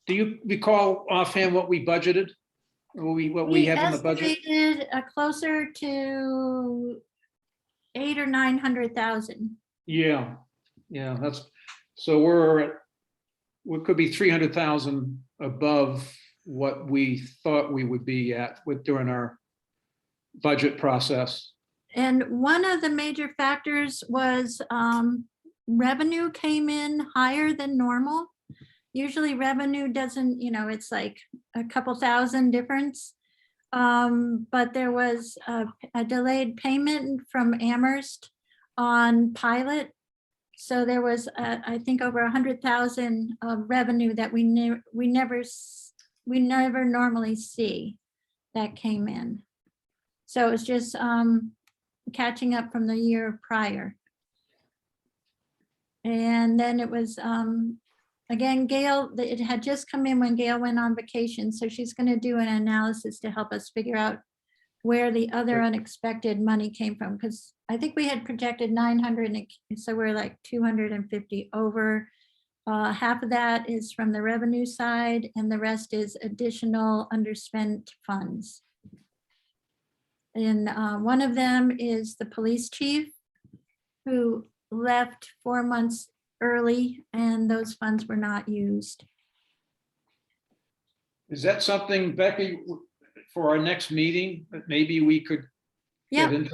do you recall offhand what we budgeted? Or what we have in the budget? Estimated closer to 800,000 or 900,000. Yeah, so we could be 300,000 above what we thought we would be at during our budget process. And one of the major factors was revenue came in higher than normal. Usually revenue doesn't, it's like a couple thousand difference. But there was a delayed payment from Amherst on pilot. So there was, I think, over 100,000 of revenue that we never normally see that came in. So it's just catching up from the year prior. And then it was, again, Gail, it had just come in when Gail went on vacation. So she's going to do an analysis to help us figure out where the other unexpected money came from. Because I think we had projected 900, so we're like 250 over. Half of that is from the revenue side and the rest is additional underspent funds. And one of them is the police chief who left 4 months early and those funds were not used. Is that something, Becky, for our next meeting, that maybe we could get Yep.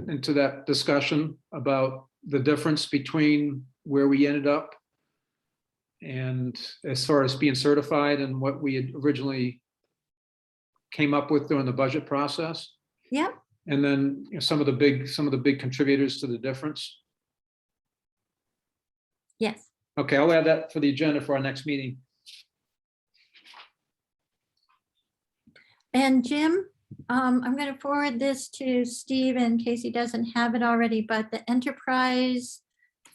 into that discussion about the difference between where we ended up and as far as being certified and what we had originally came up with during the budget process? Yep. And then some of the big contributors to the difference. Yes. Okay, I'll add that for the agenda for our next meeting. And Jim, I'm going to forward this to Steve in case he doesn't have it already, but the enterprise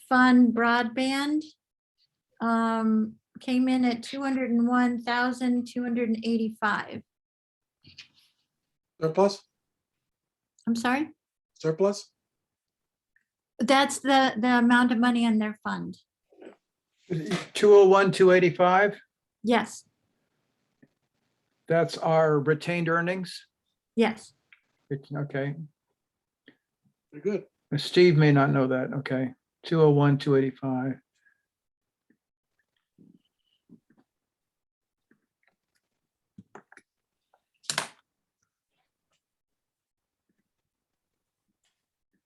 fund broadband came in at 201,285. Surplus? I'm sorry? Surplus? That's the amount of money in their fund. 201, 285, Yes, that's our retained earnings. yes. Okay, Very good. Steve may not know that. Okay, 201, 285.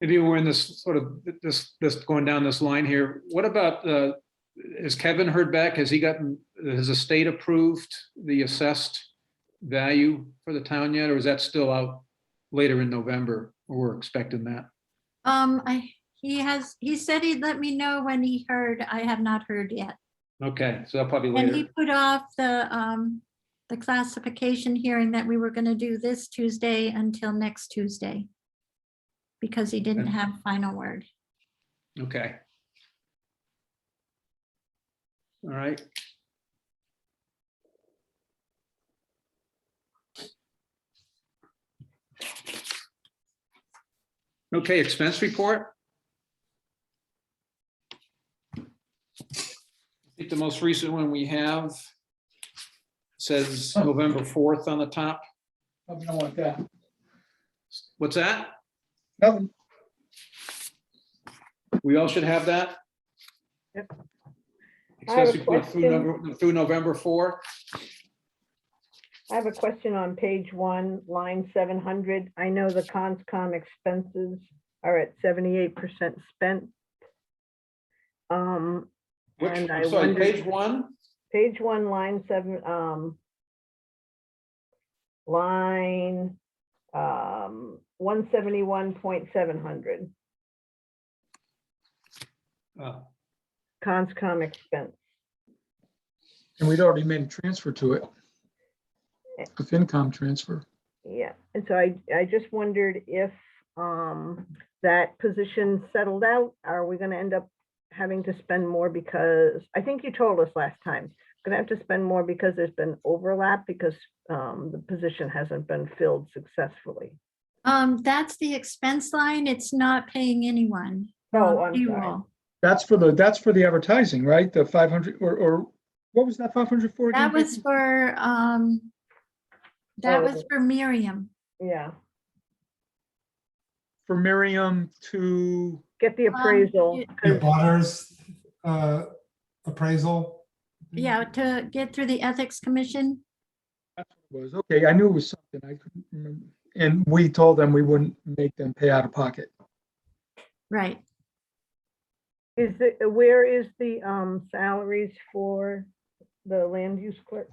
maybe we're in this sort of, this going down this line here. What about, has Kevin heard back? Has the state approved the assessed value for the town yet? Or is that still out later in November? Or we're expecting that? He said he'd let me know when he heard. I have not heard yet. Okay, so that'll probably And he later. put off the classification hearing that we were gonna do this Tuesday until next Tuesday. Because he didn't Okay. have final word. Okay. All right. Okay, expense report. I think the most recent one we have says November 4th on the top. I don't want that. What's that? Nothing. We all should have that? Yep. I have a Expense report through November 4. I have a question on page 1, line 700. I know the conscom expenses are at 78% spent. And I I'm sorry, wondered, page 1? page 1, line 7, line 171.700, conscom expense. And we'd already made a transfer to it. A FinCom transfer. Yeah, and so I just wondered if that position settled out, are we gonna end up having to spend more because, I think you told us last time, gonna have to spend more because there's been overlap because the position hasn't been filled successfully. That's the expense line. It's not paying anyone. Oh, I'm sorry. Payroll. That's for the advertising, right? The 500 or what was that 500 for? again, That was Becky? for, that was for Miriam. Yeah, For Miriam to, get the appraisal. it- 'cause- Your butters appraisal. Yeah, to get through the ethics commission. that's what it was. Okay, I knew it was something. I couldn't remember. And we told them we wouldn't make them pay out of pocket. Right. Is it, where is the salaries for the land use clerk?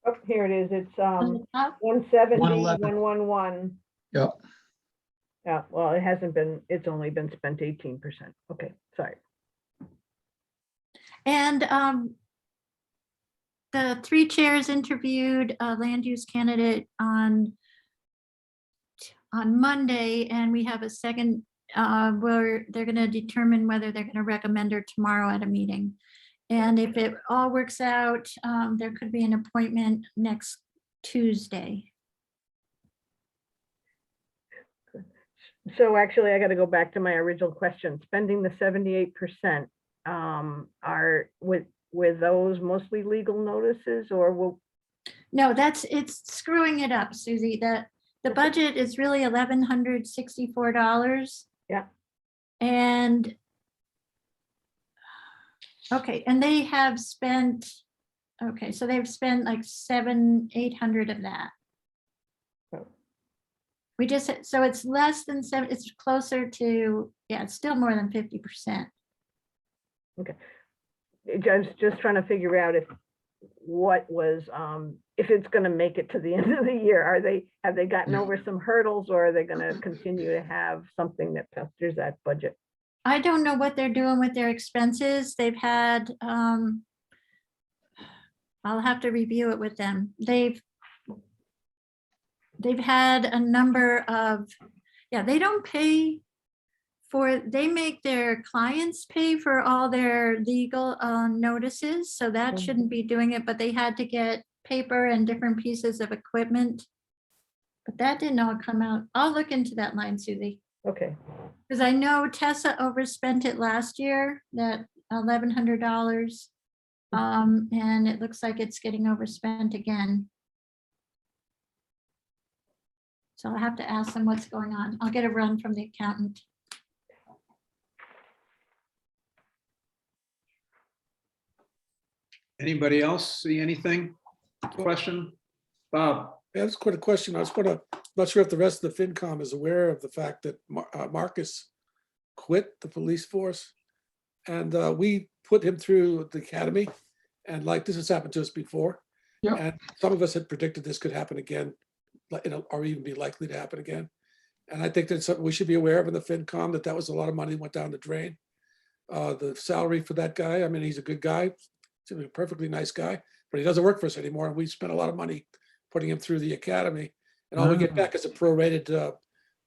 Oh, here it is. It's On the top. 170, 111. 111. Yep. Yeah, well, it hasn't been, it's only been spent 18%. Okay, sorry. And the 3 chairs interviewed a land use candidate on Monday, and we have a second where they're gonna determine whether they're gonna recommend her tomorrow at a meeting. And if it all works out, there could be an appointment next Tuesday. So actually, I got to go back to my original question. Spending the 78%, were those mostly legal notices or will? No, it's screwing it up, Susie. The budget is really $1,164. Yeah. And okay, and they have spent, okay, so they've spent like 700-800 of that. Oh. We just, so it's less than 7, it's closer to, yeah, it's still more than 50%. I was just trying to figure out if what was, if it's going to make it to the end of the year. Have they gotten over some hurdles or are they going to continue to have something that pesters that budget? I don't know what they're doing with their expenses. They've had, I'll have to review it with them. They've had a number of, yeah, they don't pay for, they make their clients pay for all their legal notices. So that shouldn't be doing it, but they had to get paper and different pieces of equipment. But that didn't all come out. I'll look into that line, Susie. Okay, Because I know Tessa overspent it last year, that $1,100. And it looks like it's getting overspent again. So I'll have to ask them what's going on. I'll get a run from the accountant. Anybody else see anything? Question? Bob? Yeah, that's quite a question. Not sure if the rest of the FinCom is aware of the fact that Marcus quit the police force. And we put him through the academy. And like this has happened to us before. Yeah. And some of us had predicted this could happen again, or even be likely to happen again. And I think that's something we should be aware of in the FinCom, that was a lot of money went down the drain. The salary for that guy, I mean, he's a good guy, he's a perfectly nice guy, but he doesn't work for us anymore. And we spent a lot of money putting him through the academy. And all we get back is a prorated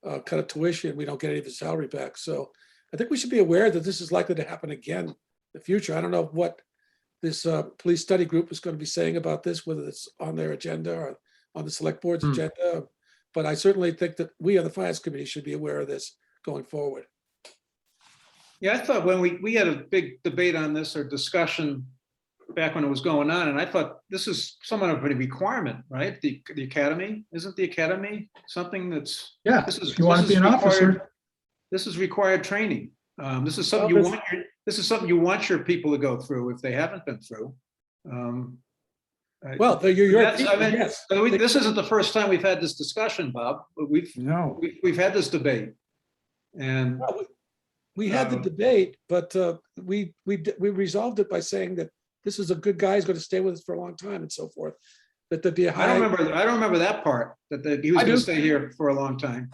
kind of tuition. We don't get any of his salary back. So I think we should be aware that this is likely to happen again in the future. I don't know what this police study group is going to be saying about this, whether it's on their agenda or on the select board's agenda. But I certainly think that we on the finance committee should be aware of this going forward. Yeah, I thought when we had a big debate on this or discussion back when it was going on, and I thought this is somewhat of a requirement, right? The academy, isn't the academy something that's, Yeah, this is, if you want to this be is an required- officer, This is required training. This is something Well, you want this is something you want your people to go through if they haven't been through. Well, you're That's- I mean, yes. this isn't the first time we've had this discussion, Bob. No. We've had this debate. And Well, we had the Um, debate, but we resolved it by saying that this is a good guy, he's going to stay with us for a long time and so forth. That there'd be a I don't high. remember that part, that he was I going to do. stay here for a long time.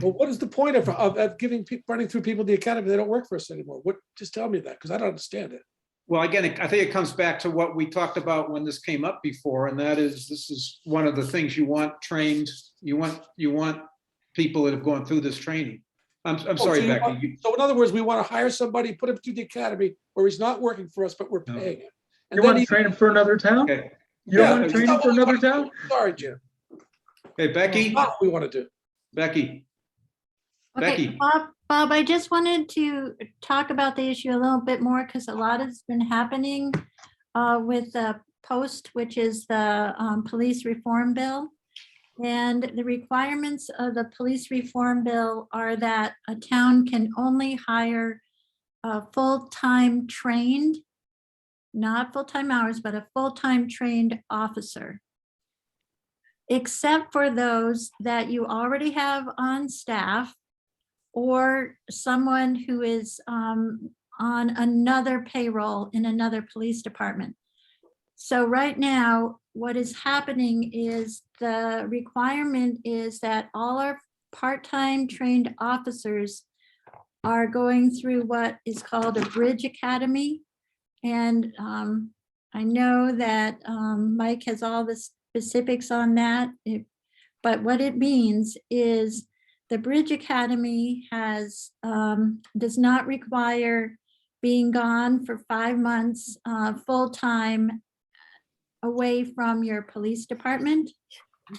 Well, what is the point of giving running through people the academy? They don't work for us anymore. What? Just tell me that, because I don't understand it. Well, again, I think it comes back to what we talked about when this came up before, and that is, this is one of the things you want trained, you want people that have gone through this training. I'm So sorry, you Becky. want- So in other words, we want to hire somebody, put him through the academy where he's not working for us, but we're No. paying him. And you then want to train him for another town? Okay, You don't Yeah, want to it's train not him for what we another wanna do. town? Sorry, Jim. hey, Becky, Not what we want to do. Becky, Okay, Becky. Bob, I just wanted to talk about the issue a little bit more because a lot has been happening with the post, which is the police reform bill. And the requirements of the police reform bill are that a town can only hire a full-time trained, not full-time hours, but a full-time trained officer, except for those that you already have on staff or someone who is on another payroll in another police department. So right now, what is happening is the requirement is that all our part-time trained officers are going through what is called a bridge academy. And I know that Mike has all the specifics on that, but what it means is the Bridge Academy has does not require being gone for 5 months full-time away from your police department.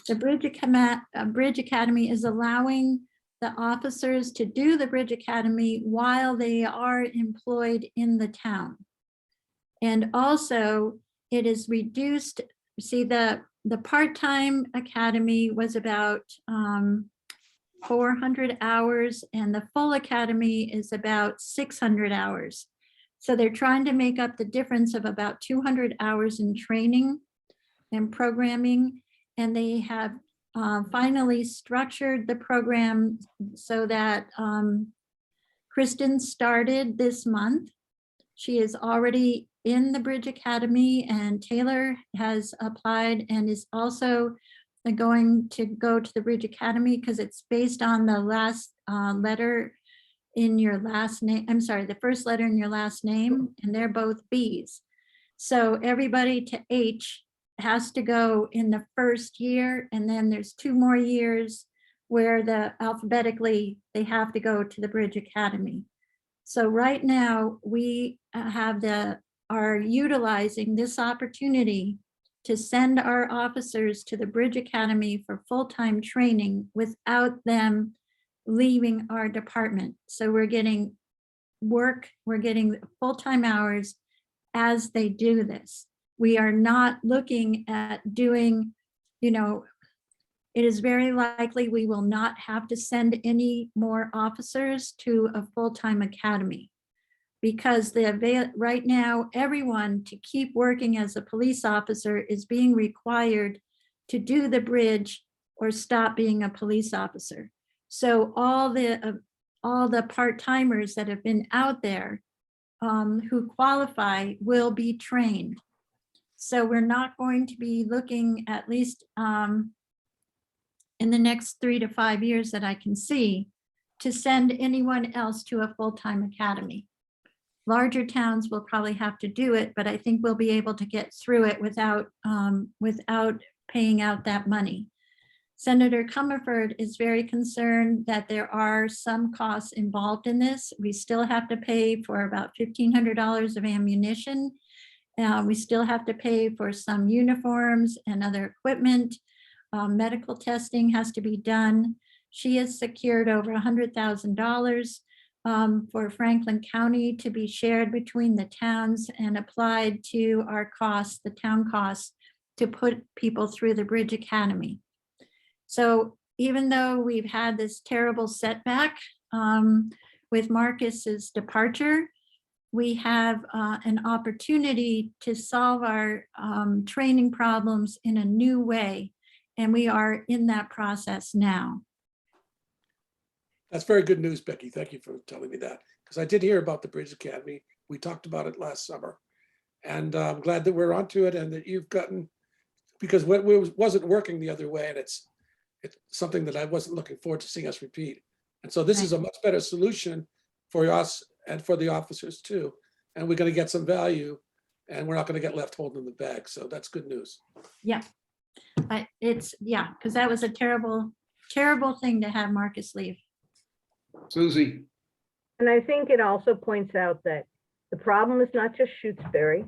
The Bridge Academy is allowing the officers to do the Bridge Academy while they are employed in the town. And also it is reduced. See, the part-time academy was about 400 hours and the full academy is about 600 hours. So they're trying to make up the difference of about 200 hours in training and programming. And they have finally structured the program so that Kristen started this month. She is already in the Bridge Academy and Taylor has applied and is also going to go to the Bridge Academy because it's based on the last letter in your last name. I'm sorry, the first letter in your last name, and they're both B's. So everybody to H has to go in the first year, and then there's 2 more years where alphabetically they have to go to the Bridge Academy. So right now we are utilizing this opportunity to send our officers to the Bridge Academy for full-time training without them leaving our department. So we're getting work, we're getting full-time hours as they do this. We are not looking at doing, it is very likely we will not have to send any more officers to a full-time academy because right now, everyone to keep working as a police officer is being required to do the bridge or stop being a police officer. So all the part-timers that have been out there who qualify will be trained. So we're not going to be looking, at least in the next 3 to 5 years that I can see, to send anyone else to a full-time academy. Larger towns will probably have to do it, but I think we'll be able to get through it without paying out that money. Senator Comerford is very concerned that there are some costs involved in this. We still have to pay for about $1,500 of ammunition. We still have to pay for some uniforms and other equipment. Medical testing has to be done. She has secured over $100,000 for Franklin County to be shared between the towns and applied to our costs, the town costs, to put people through the Bridge Academy. So even though we've had this terrible setback with Marcus's departure, we have an opportunity to solve our training problems in a new way. And we are in that process now. That's very good news, Becky. Thank you for telling me that, because I did hear about the Bridge Academy. We talked about it last summer. And I'm glad that we're onto it and that you've gotten, because what wasn't working the other way, and it's something that I wasn't looking forward to seeing us repeat. And so this is a much better solution for us and for the officers too. And we're going to get some value and we're not going to get left holding the bag. So that's good news. Yeah, because that was a terrible, terrible thing to have Marcus leave. Susie, And I think it also points out that the problem is not just Shutesbury.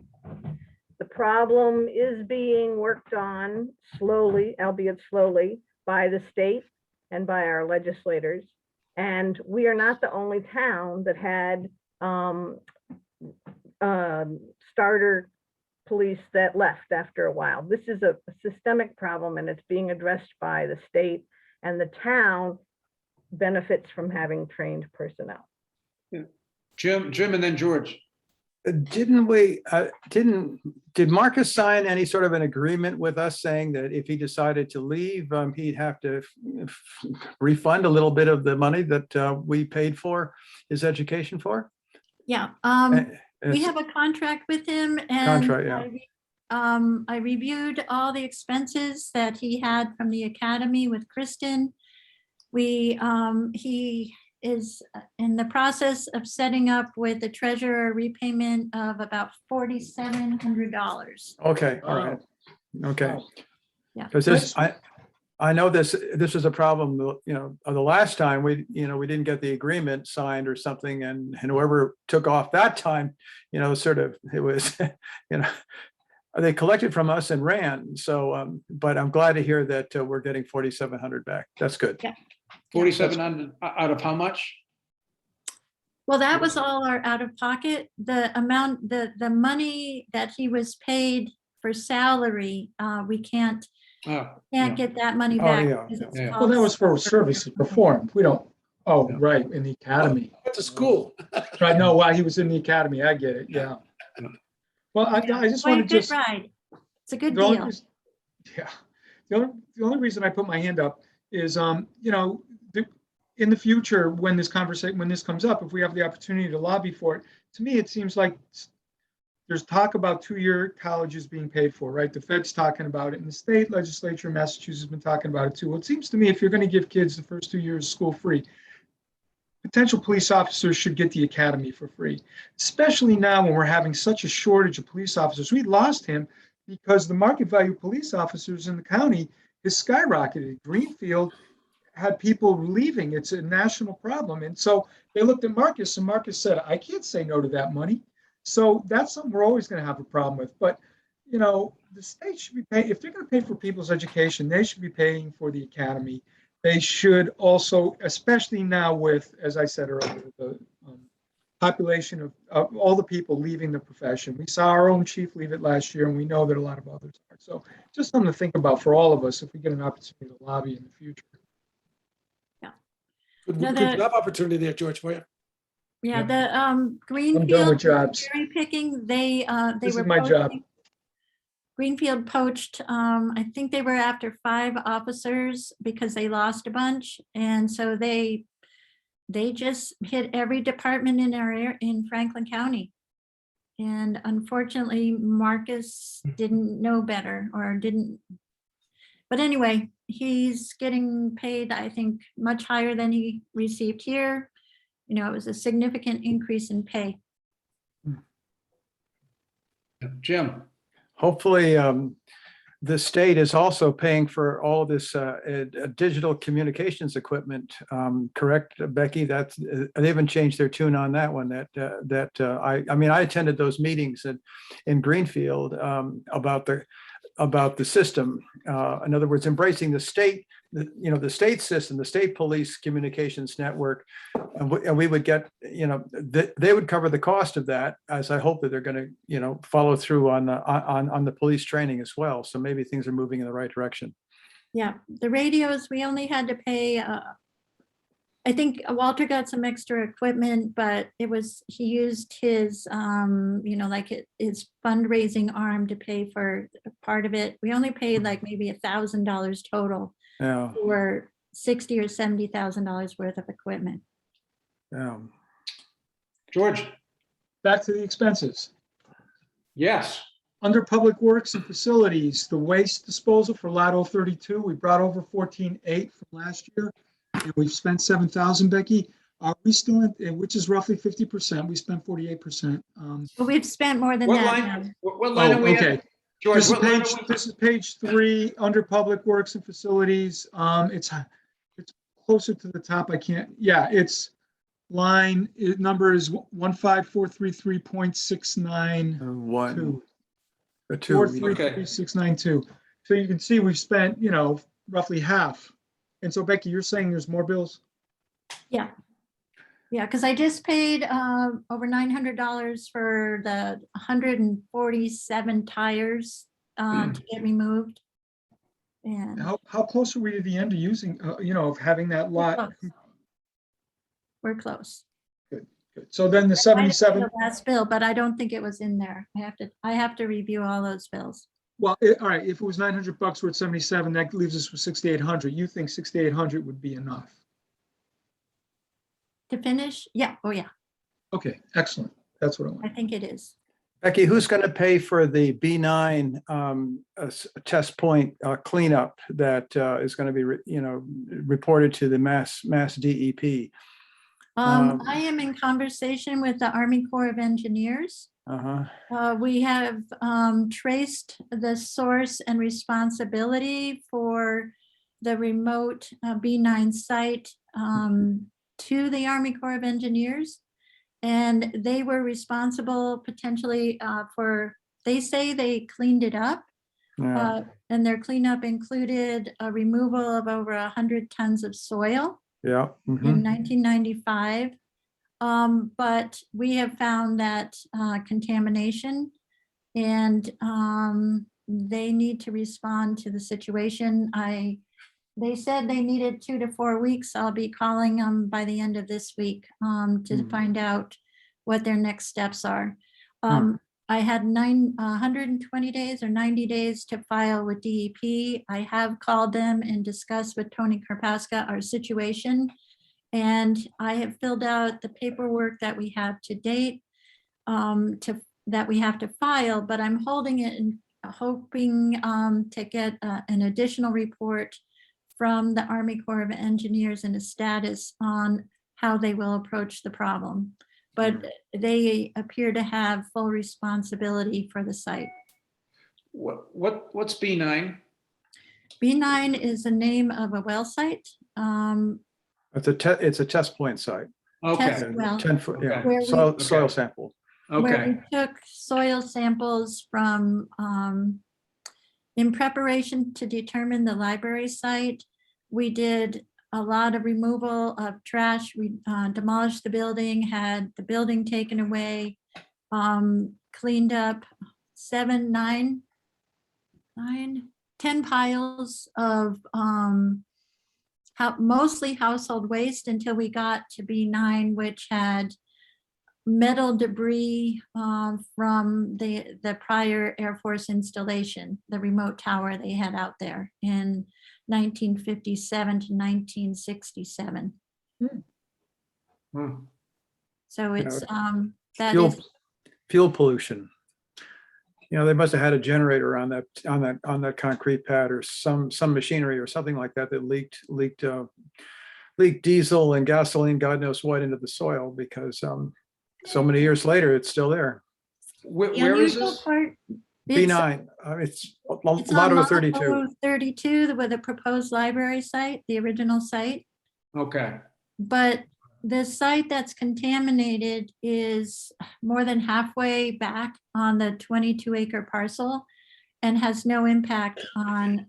The problem is being worked on slowly, albeit slowly, by the state and by our legislators. And we are not the only town that had starter police that left after a while. This is a systemic problem and it's being addressed by the state, and the town benefits from having trained personnel. Jim, and then George. Did Marcus sign any sort of an agreement with us saying that if he decided to leave, he'd have to refund a little bit of the money that we paid for his education for? Yeah, we have a contract with him, and Contract, yeah. I reviewed all the expenses that he had from the academy with Kristen. He is in the process of setting up with the treasurer repayment of about $4,700. Okay, all right. Okay. Yeah. Because this, I know this is a problem, of the last time we didn't get the agreement signed or something, and whoever took off that time, sort of, it was, they collected from us and ran. So, but I'm glad to hear that we're getting 4,700 back. That's good. Yeah. 4,700 out of how much? Well, that was all our out of pocket. The amount, the money that he was paid for salary, we can't get that money back. yeah, because it's yeah. Well, that called was for services performed. We don't, right, in the academy. Went to school. Right, no, while he was in the academy, I get it, yeah. Well, I just quite a want to good just. ride. It's a good The only deal. reason- Yeah, the only reason I put my hand up is, in the future, when this comes up, if we have the opportunity to lobby for it, to me, it seems like there's talk about 2-year colleges being paid for, right? The Fed's talking about it, and the state legislature in Massachusetts has been talking about it too. Well, it seems to me if you're going to give kids the first 2 years of school free, potential police officers should get the academy for free, especially now when we're having such a shortage of police officers. We lost him because the market value of police officers in the county has skyrocketed. Greenfield had people leaving. It's a national problem. And so they looked at Marcus, and Marcus said, I can't say no to that money. So that's something we're always going to have a problem with. But, the state should be paying, if they're going to pay for people's education, they should be paying for the academy. They should also, especially now with, as I said earlier, the population of all the people leaving the profession. We saw our own chief leave it last year, and we know that a lot of others are. So just something to think about for all of us if we get an opportunity to lobby in the future. Good job opportunity there, George, for you. Yeah, Yep. the I'm done Greenfield with jobs. cherry picking, they This were is my job. Greenfield poached, I think they were after 5 officers because they lost a bunch. And so they just hit every department in in Franklin County. And unfortunately, Marcus didn't know better or didn't. But anyway, he's getting paid, I think, much higher than he received here. You know, it was a significant increase in pay. Jim, Hopefully, the state is also paying for all of this digital communications equipment. Correct, Becky? That's they haven't changed their tune on that one. I mean, I attended those meetings in Greenfield about the system. In other words, embracing the state, the state system, the state police communications network, and we would get, they would cover the cost of that, as I hope that they're going to, follow through on the police training as well. So maybe things are moving in the right direction. Yeah, the radios, we only had to pay, I think Walter got some extra equipment, but he used his, like his fundraising arm to pay for part of it. We only paid like maybe $1,000 total yeah, for $60,000 or $70,000 worth of equipment. yeah. George, Back to the expenses. yes. Under Public Works and Facilities, the waste disposal for Lateral 32, we brought over 14.8 from last year, and we've spent 7,000, Becky. Are we still in, which is roughly 50%, we spent 48%. But we've spent more than What that. line, what line are we okay. at? George, This is what line page, are we? this is page 3, under Public Works and Facilities. It's closer to the top. I can't, yeah, it's number is 15433.692. One, or two. 433,692. So you can see we've spent, roughly half. And so Becky, you're saying there's more bills? Yeah. Yeah, because I just paid over $900 for the 147 tires to get removed. And How close are we to the end of using, of having that lot? we're close. Good. So then the I might have paid 77, the last bill, but I don't think it was in there. I have to review all those bills. well, all right, if it was $900, we're at 77, that leaves us with 6,800. You think 6,800 would be enough? To finish? Yeah. Oh, yeah. Okay, excellent. That's what I I want. think it is. Becky, who's going to pay for the B9 test point cleanup that is going to be, reported to the Mass DEP? I am in conversation with the Army Corps of Engineers. We have traced the source and responsibility for the remote B9 site to the Army Corps of Engineers. And they were responsible potentially they say they cleaned it up. Yeah. And their cleanup included a removal of over 100 tons of soil Yeah. in 1995. But we have found that contamination, and they need to respond to the situation. They said they needed 2 to 4 weeks. I'll be calling them by the end of this week to find out what their next steps are. I had 120 days or 90 days to file with DEP. I have called them and discussed with Tony Karpaska our situation. And I have filled out the paperwork that we have to date that we have to file, but I'm holding it and hoping to get an additional report from the Army Corps of Engineers and a status on how they will approach the problem. But they appear to have full responsibility for the site. What's B9? B9 is the name of a well site. It's a test point site. Okay, Test well, 10-foot, yeah, Where we- soil sample. where okay. we took soil samples from, in preparation to determine the library site. We did a lot of removal of trash. We demolished the building, had the building taken away, cleaned up 10 piles of mostly household waste until we got to B9, which had metal debris from the prior Air Force installation, the remote tower they had out there in 1957 to 1967. Hmm. So it's, that Fuel, is, fuel pollution. They must have had a generator on that concrete pad or some machinery or something like that that leaked diesel and gasoline, God knows what, into the soil, because so many years later, it's still there. Where the is unusual this? part. B9, it's It's on Lotto 32. Lotto 32 with a proposed library site, the original site. Okay. But the site that's contaminated is more than halfway back on the 22-acre parcel and has no impact on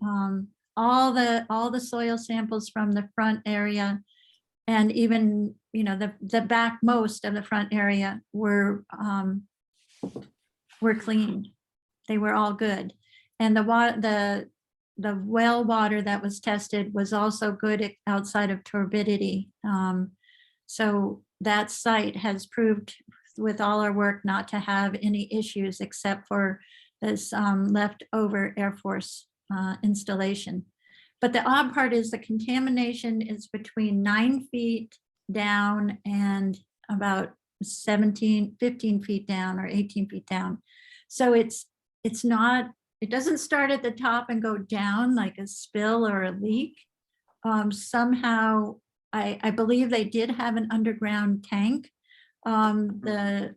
all the soil samples from the front area. And even, the back most of the front area were clean. They were all good. And the well water that was tested was also good outside of turbidity. So that site has proved with all our work not to have any issues except for this leftover Air Force installation. But the odd part is the contamination is between 9 feet down and about 15 feet down or 18 feet down. So it doesn't start at the top and go down like a spill or a leak. Somehow, I believe they did have an underground tank. The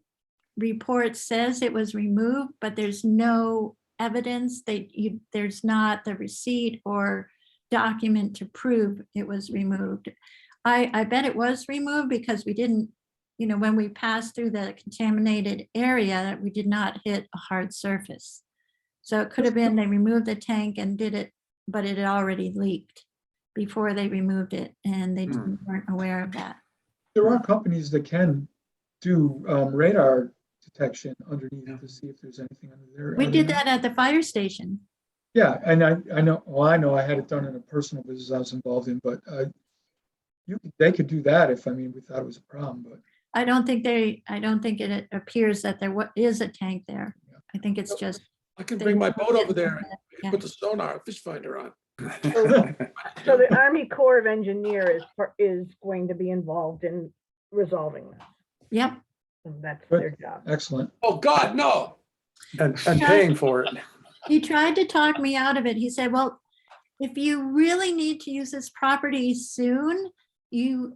report says it was removed, but there's no evidence. There's not the receipt or document to prove it was removed. I bet it was removed because we didn't, when we passed through the contaminated area, we did not hit a hard surface. So it could have been they removed the tank and did it, but it had already leaked before they removed it, and they weren't aware of that. There are companies that can do radar detection underneath to see if there's anything under there. We did that at the fire station. Yeah, and I know I had it done in a personal business I was involved in, but they could do that if, we thought it was a problem, but. I don't think it appears that there is a tank there. I think it's just. I can bring my boat over there Yeah. and put the sonar fish finder on. So the Army Corps of Engineers is going to be involved in resolving this. Yep. So that's Good. their job. Excellent. Oh, God, no. and paying for it. He tried to talk me out of it. He said, well, if you really need to use this property soon, you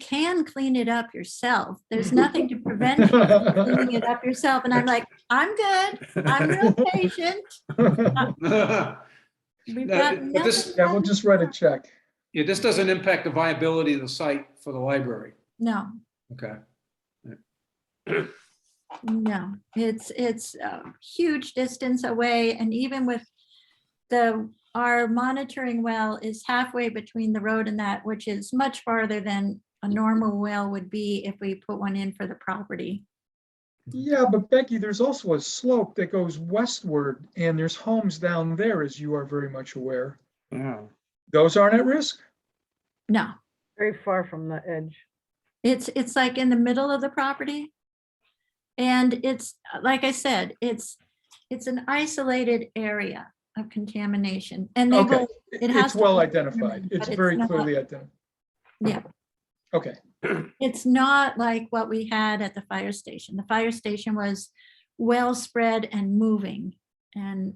can clean it up yourself. There's nothing to prevent you from cleaning it up yourself. And I'm like, I'm good. I'm real patient. We've got But this, Yeah, we'll just write a check. yeah, this doesn't impact the viability of the site for the library. No, Okay. no, it's a huge distance away. And even with our monitoring well is halfway between the road and that, which is much farther than a normal well would be if we put one in for the property. Yeah, but Becky, there's also a slope that goes westward and there's homes down there, as you are very much aware. Yeah. Those aren't at risk? No, Very far from the edge. it's like in the middle of the property. And it's, like I said, it's an isolated area of contamination, and they Okay, will, it has it's to well be identified. determined, It's but very not- clearly identified. Yeah, Okay, it's not like what we had at the fire station. The fire station was well spread and moving, and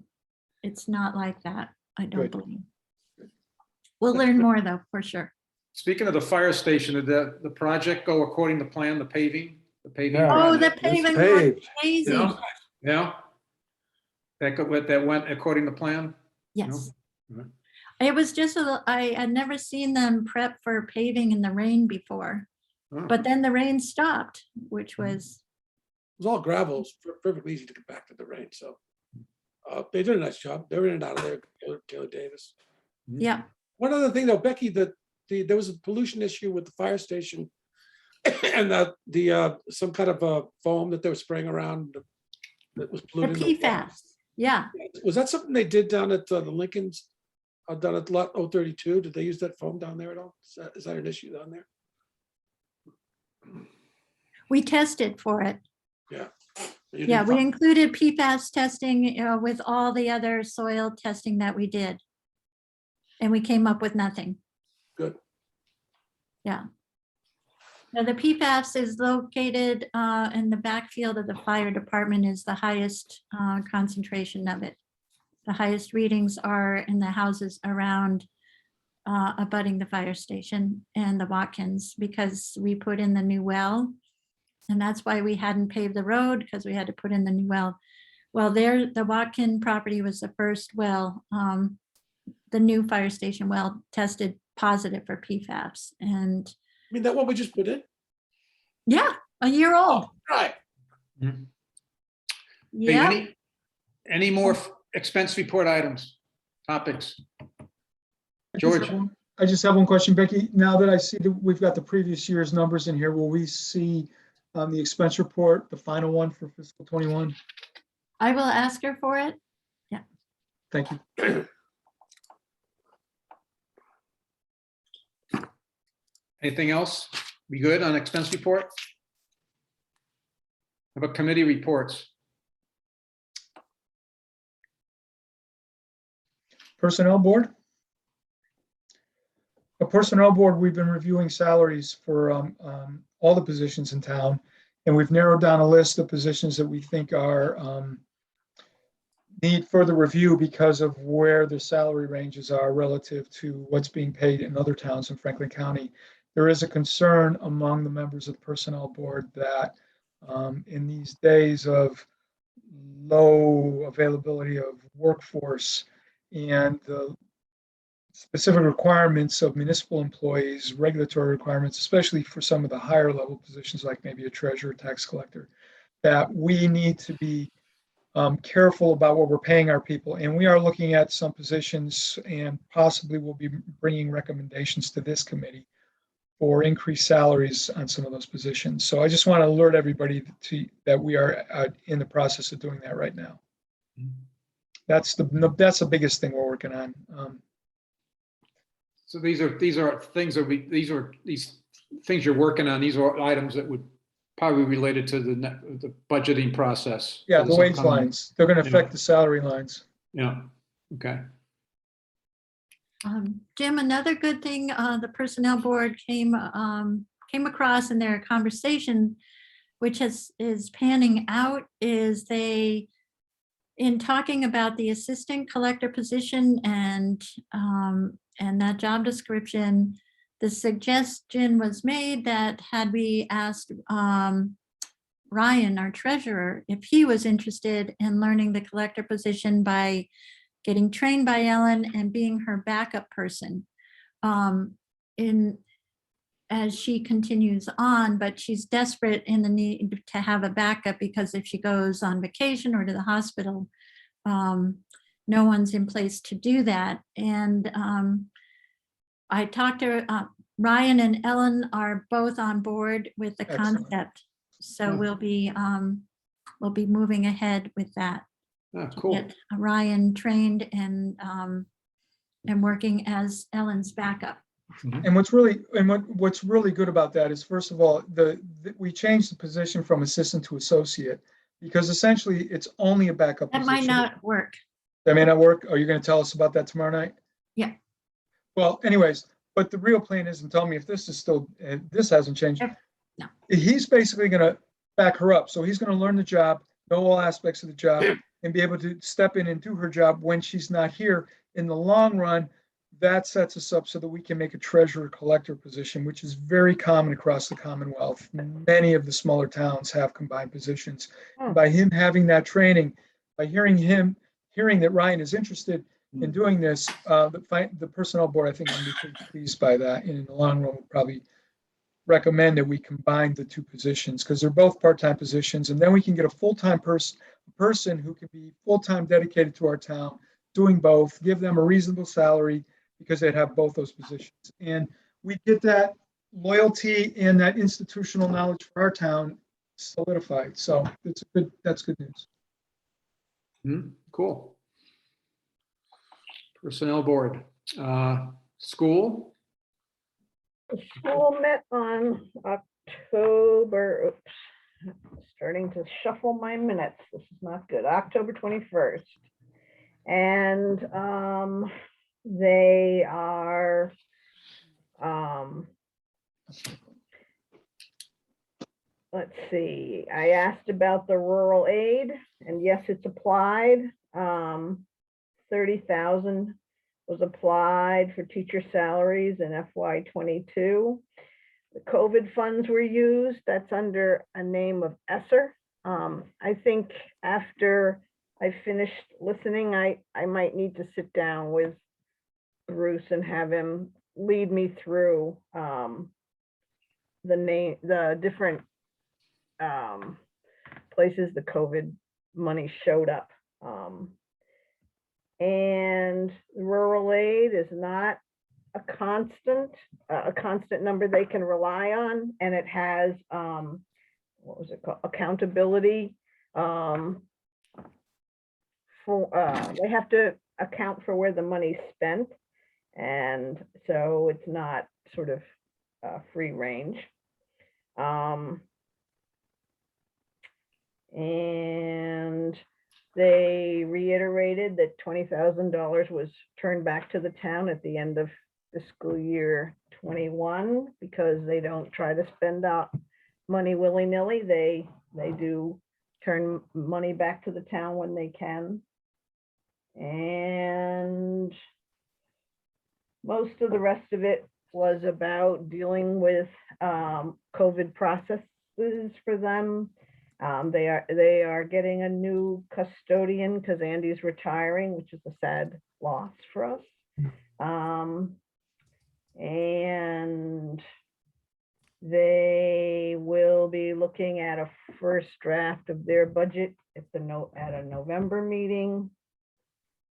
it's not like that, I don't Good. believe. We'll learn more though, for sure. Speaking of the fire station, did the project go according to plan, the paving? Yeah. Oh, the It's paving was paved. amazing. Yeah. Yeah? That went according to plan? Yes. Mhm. It was just, I had never seen them prep for paving in the rain before, Oh. but then the rain stopped, which was, It was all gravel. It's perfectly easy to get back to the rain. So they did a nice job. They were in and out of there, Taylor Davis. yeah. One other thing though, Becky, there was a pollution issue with the fire station and some kind of a foam that they were spraying around that was The polluting. PFAS, yeah. Was that something they did down at the Lincoln's, down at lot 032? Did they use that foam down there at all? Is that an issue down there? We tested for it. You didn't Yeah, we find- included PFAS testing with all the other soil testing that we did. And we came up with nothing. Good. Yeah. Now, the PFAS is located in the backfield of the fire department is the highest concentration of it. The highest readings are in the houses around abutting the fire station and the Watkins, because we put in the new well. And that's why we hadn't paved the road, because we had to put in the new well. Well, there, the Watkin property was the first well. The new fire station well tested positive for PFAS. And I mean, that one we just put in? yeah, a year old. Right. Hey, Yeah, any more expense report items, topics? George? I just have one question, Becky. Now that I see that we've got the previous year's numbers in here, will we see the expense report, the final one for fiscal 21? I will ask her for it. Thank you. Anything else? We good on expense report? How about committee reports? Personnel board? The personnel board, we've been reviewing salaries for all the positions in town, and we've narrowed down a list of positions that we think are need further review because of where the salary ranges are relative to what's being paid in other towns in Franklin County. There is a concern among the members of the personnel board that in these days of low availability of workforce and the specific requirements of municipal employees, regulatory requirements, especially for some of the higher level positions like maybe a treasurer, tax collector, that we need to be careful about what we're paying our people. And we are looking at some positions and possibly we'll be bringing recommendations to this committee for increased salaries on some of those positions. So I just want to alert everybody that we are in the process of doing that right now. That's the biggest thing we're working on. So these are things these things you're working on. These are items that would probably be related to the budgeting process. Yeah, for the wage upcoming- lines, they're going to Yeah. affect the salary lines. Yeah, okay. Jim, another good thing the personnel board came across in their conversation, which is panning out, is they, in talking about the assistant collector position and that job description, the suggestion was made that had we asked Ryan, our treasurer, if he was interested in learning the collector position by getting trained by Ellen and being her backup person as she continues on, but she's desperate in the need to have a backup because if she goes on vacation or to the hospital, no one's in place to do that. And I talked to Ryan and Ellen are both on board with the Excellent. concept. So Hmm. we'll be moving ahead with that. Ah, cool. Get Ryan trained and working as Ellen's backup. And what's really good about that is, first of all, we changed the position from assistant to associate because essentially it's only a backup That position. might not work. That may not work. Are you going to tell us about that tomorrow night? Yeah. Well, anyways, but the real plan is, and tell me if this is still, this hasn't changed. No. He's basically going to back her up. So he's going to learn the job, know all aspects of the job, and be able to step in and do her job when she's not here. In the long run, that sets us up so that we can make a treasurer collector position, which is very common across the Commonwealth. Many of the smaller towns have combined positions. By him having that training, by hearing that Ryan is interested in doing this, the personnel board, I think, will be pretty pleased by that. And in the long run, we'll probably recommend that we combine the two positions because they're both part-time positions. And then we can get a full-time person who can be full-time dedicated to our town, doing both, give them a reasonable salary because they'd have both those positions. And we get that loyalty and that institutional knowledge for our town solidified. So that's good news. Cool. Personnel board, school. The school met on October, oops, starting to shuffle my minutes. This is not good. October 21st. And they are let's see, I asked about the rural aid, and yes, it's applied. 30,000 was applied for teacher salaries in FY22. The COVID funds were used. That's under a name of Esser. I think after I finished listening, I might need to sit down with Bruce and have him lead me through the different places the COVID money showed up. And rural aid is not a constant number they can rely on, and it has what was it called, accountability for they have to account for where the money's spent, and so it's not sort of free range. And they reiterated that $20,000 was turned back to the town at the end of fiscal year 21, because they don't try to spend out money willy-nilly. They do turn money back to the town when they can. And most of the rest of it was about dealing with COVID processes for them. They are getting a new custodian because Andy's retiring, which is a sad loss for us. And they will be looking at a first draft of their budget at a November meeting.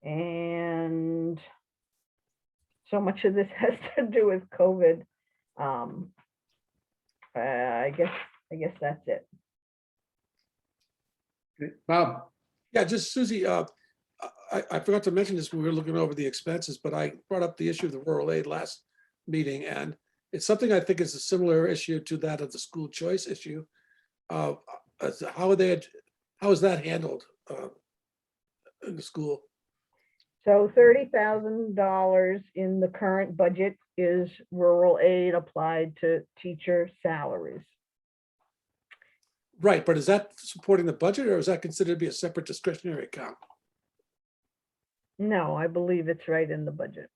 And so much of this has to do with COVID. I guess that's it. Okay. Bob, Yeah, just Susie, I forgot to mention this when we were looking over the expenses, but I brought up the issue of the rural aid last meeting, and it's something I think is a similar issue to that of the school choice issue. How is that handled in the school? So $30,000 in the current budget is rural aid applied to teacher salaries. Right, but is that supporting the budget, or is that considered to be a separate discretionary account? No, I believe it's right in the budget.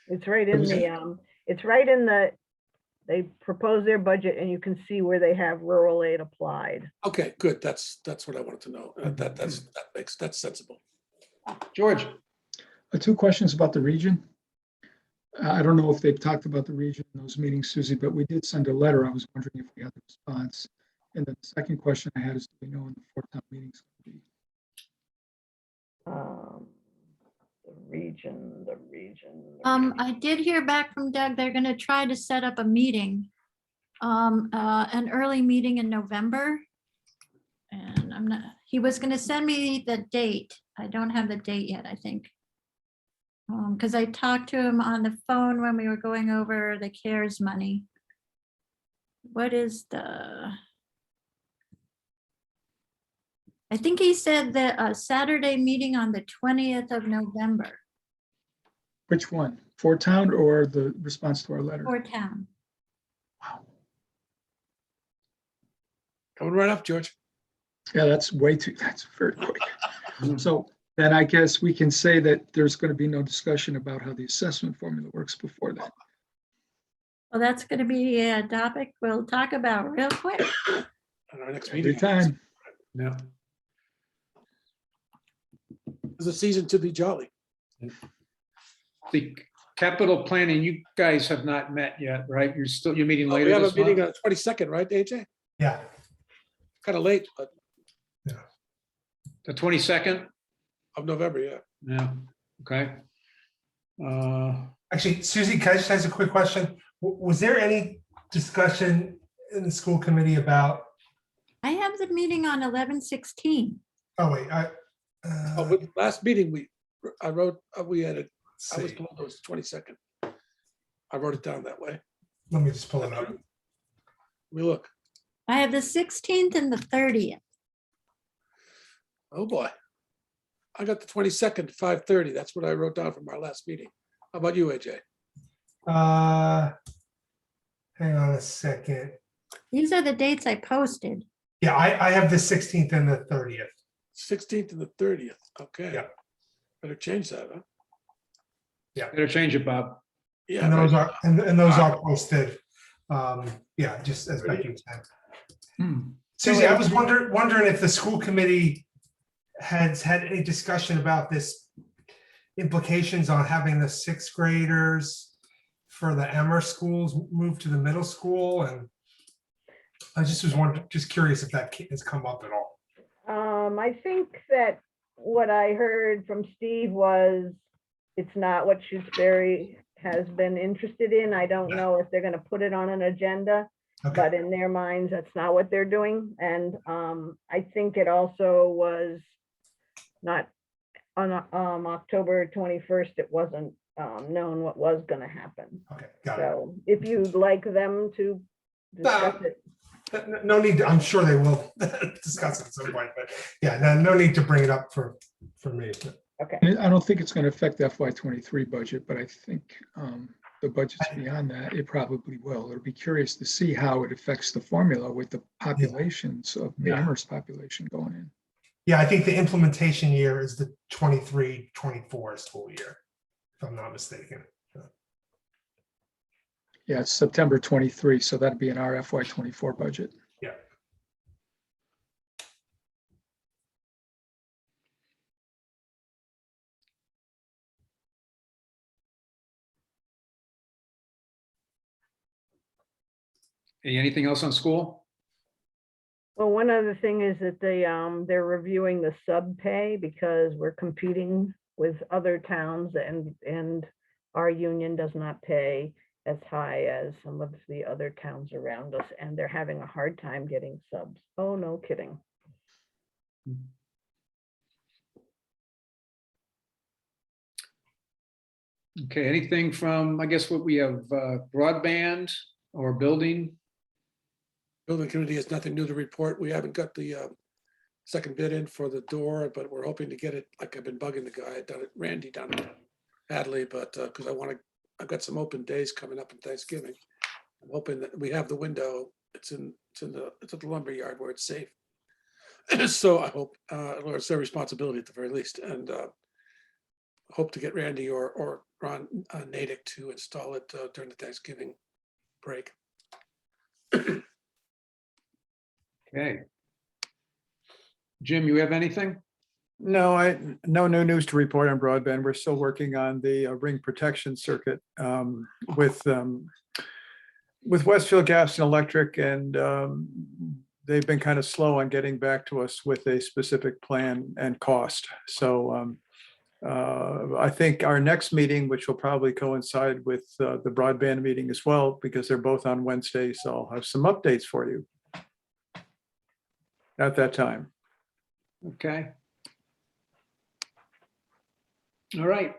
It's right in the, they propose their budget and you can see where they have rural aid applied. Okay, good. That's what I wanted to know. That's sensible. George, Two questions about the region. I don't know if they've talked about the region in those meetings, Susie, but we did send a letter. I was wondering if we had the response. And then the second question I had is, do we know when the 4 town meetings will be? The region. I did hear back from Doug. They're gonna try to set up a meeting, an early meeting in November. And he was gonna send me the date. I don't have the date yet, I think. Because I talked to him on the phone when we were going over the CARES money. What is I think he said that Saturday meeting on the 20th of November Which one? 4 town or the response to our letter? for town. Wow. Coming right up, George. Yeah, that's very quick. So then I guess we can say that there's going to be no discussion about how the assessment formula works before that. Well, that's going to be a topic we'll talk about real quick. At our next Every meeting. time. yeah, It's a season to be jolly. the capital planning, you guys have not met yet, right? You're meeting We later have a this meeting month? on the 22nd, right, AJ? Yeah, Kind of late, but The 22nd? of November, yeah. Yeah, okay. actually, Susie, can I just ask a quick question? Was there any discussion in the school committee about, I have the meeting on 11/16. oh, wait, With last meeting, I was see. told it was 22nd. I wrote it down that way. Let me just pull it up. We look. I have the 16th and the 30th. Oh, boy. I got the 22nd, 5:30. That's what I wrote down from our last meeting. How about you, AJ? Hang on a second. These are the dates I posted. Yeah, I have the 16th and the 30th. 16th and the 30th. Okay. Yeah. Better change that, huh? Better change it, Bob. Yeah. And those right. are, and those are posted. Yeah, just as Becky said. Susie, I was wondering if the school committee has had any discussion about this implications on having the sixth graders for the Emmer schools move to the middle school, and I just was just curious if that has come up at all. I think that what I heard from Steve was it's not what Shutesbury has been interested in. I don't know if they're gonna put it on an agenda, Okay, but in their minds, that's not what they're doing. And I think it also was not on October 21st, it wasn't known what was gonna happen. okay, got it. So if you'd like them to discuss it, No need, I'm sure they will discuss it at some point, but yeah, no need to bring it up for me. okay. I don't think it's going to affect the FY23 budget, but I think the budgets beyond that, it probably will. It'll be curious to see how it affects the formula with the populations of the Yeah. Amherst population going in. Yeah, I think the implementation year is the 23-24 school year, if I'm not mistaken. Yeah, it's September 23, so that'd be in our FY24 budget. Yeah. Hey, anything else on school? Well, one other thing is that they're reviewing the sub pay because we're competing with other towns and our union does not pay as high as some of the other towns around us, and they're having a hard time getting subs. Oh, no kidding. Okay, anything from, I guess what we have, broadband or building? Building committee has nothing new to report. We haven't got the second bid in for the door, but we're hoping to get it, like I've been bugging the guy down at Randy down at Hadley, but because I've got some open days coming up in Thanksgiving. I'm hoping that we have the window. It's at the lumber yard where it's safe. So I hope, or it's their responsibility at the very least, and hope to get Randy or Ron Natick to install it during the Thanksgiving break. Okay. Jim, you have anything? No, no new news to report on broadband. We're still working on the ring protection circuit with Westfield Gas and Electric, and they've been kind of slow on getting back to us with a specific plan and cost. So I think our next meeting, which will probably coincide with the broadband meeting as well, because they're both on Wednesday, so I'll have some updates for you at that time. Okay. All right.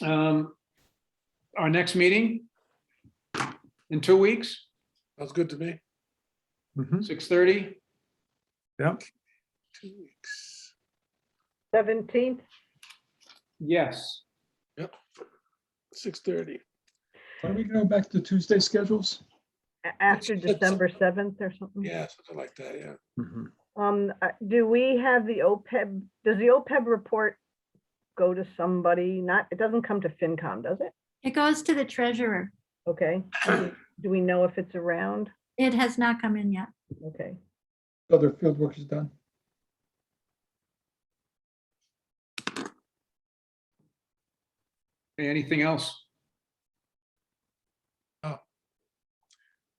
Our next meeting in 2 weeks, Sounds good to me. Mhm. 6:30. Yeah. 2 weeks. 17th, Yes. 6:30. Are we going back to Tuesday schedules? after That's- December 7th or something? Yeah, something like that, yeah. Mhm. Do we have the OPEB, does the OPEB report go to somebody? It doesn't come to FinCom, does it? It goes to the treasurer. Okay. Do we know if it's around? It has not come in yet. Okay. Other field work is done. Okay, anything else?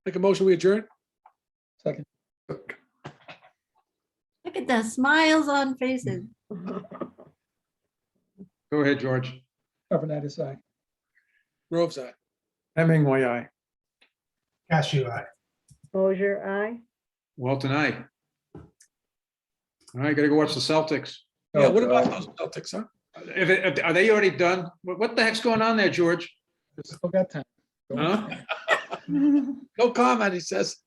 Make a motion, we adjourn? Second. Look at the smiles on faces. Go ahead, George. Arvanitis, aye. Groves, aye. Hemingway, aye. Cashew eye. Mosier, aye. Walton, aye. All right, gotta go watch the Celtics. Yeah, what about those Celtics, huh? Are they already done? What the heck's going on there, George? Still got time. Huh? No comment, he says.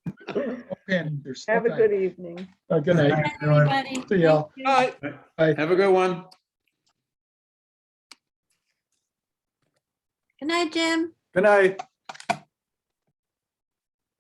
Panthers. Have a Okay. good evening. Good night. Bye, everybody. See y'all. Thank you. Bye. Have a good one. Good night, Jim. Good night.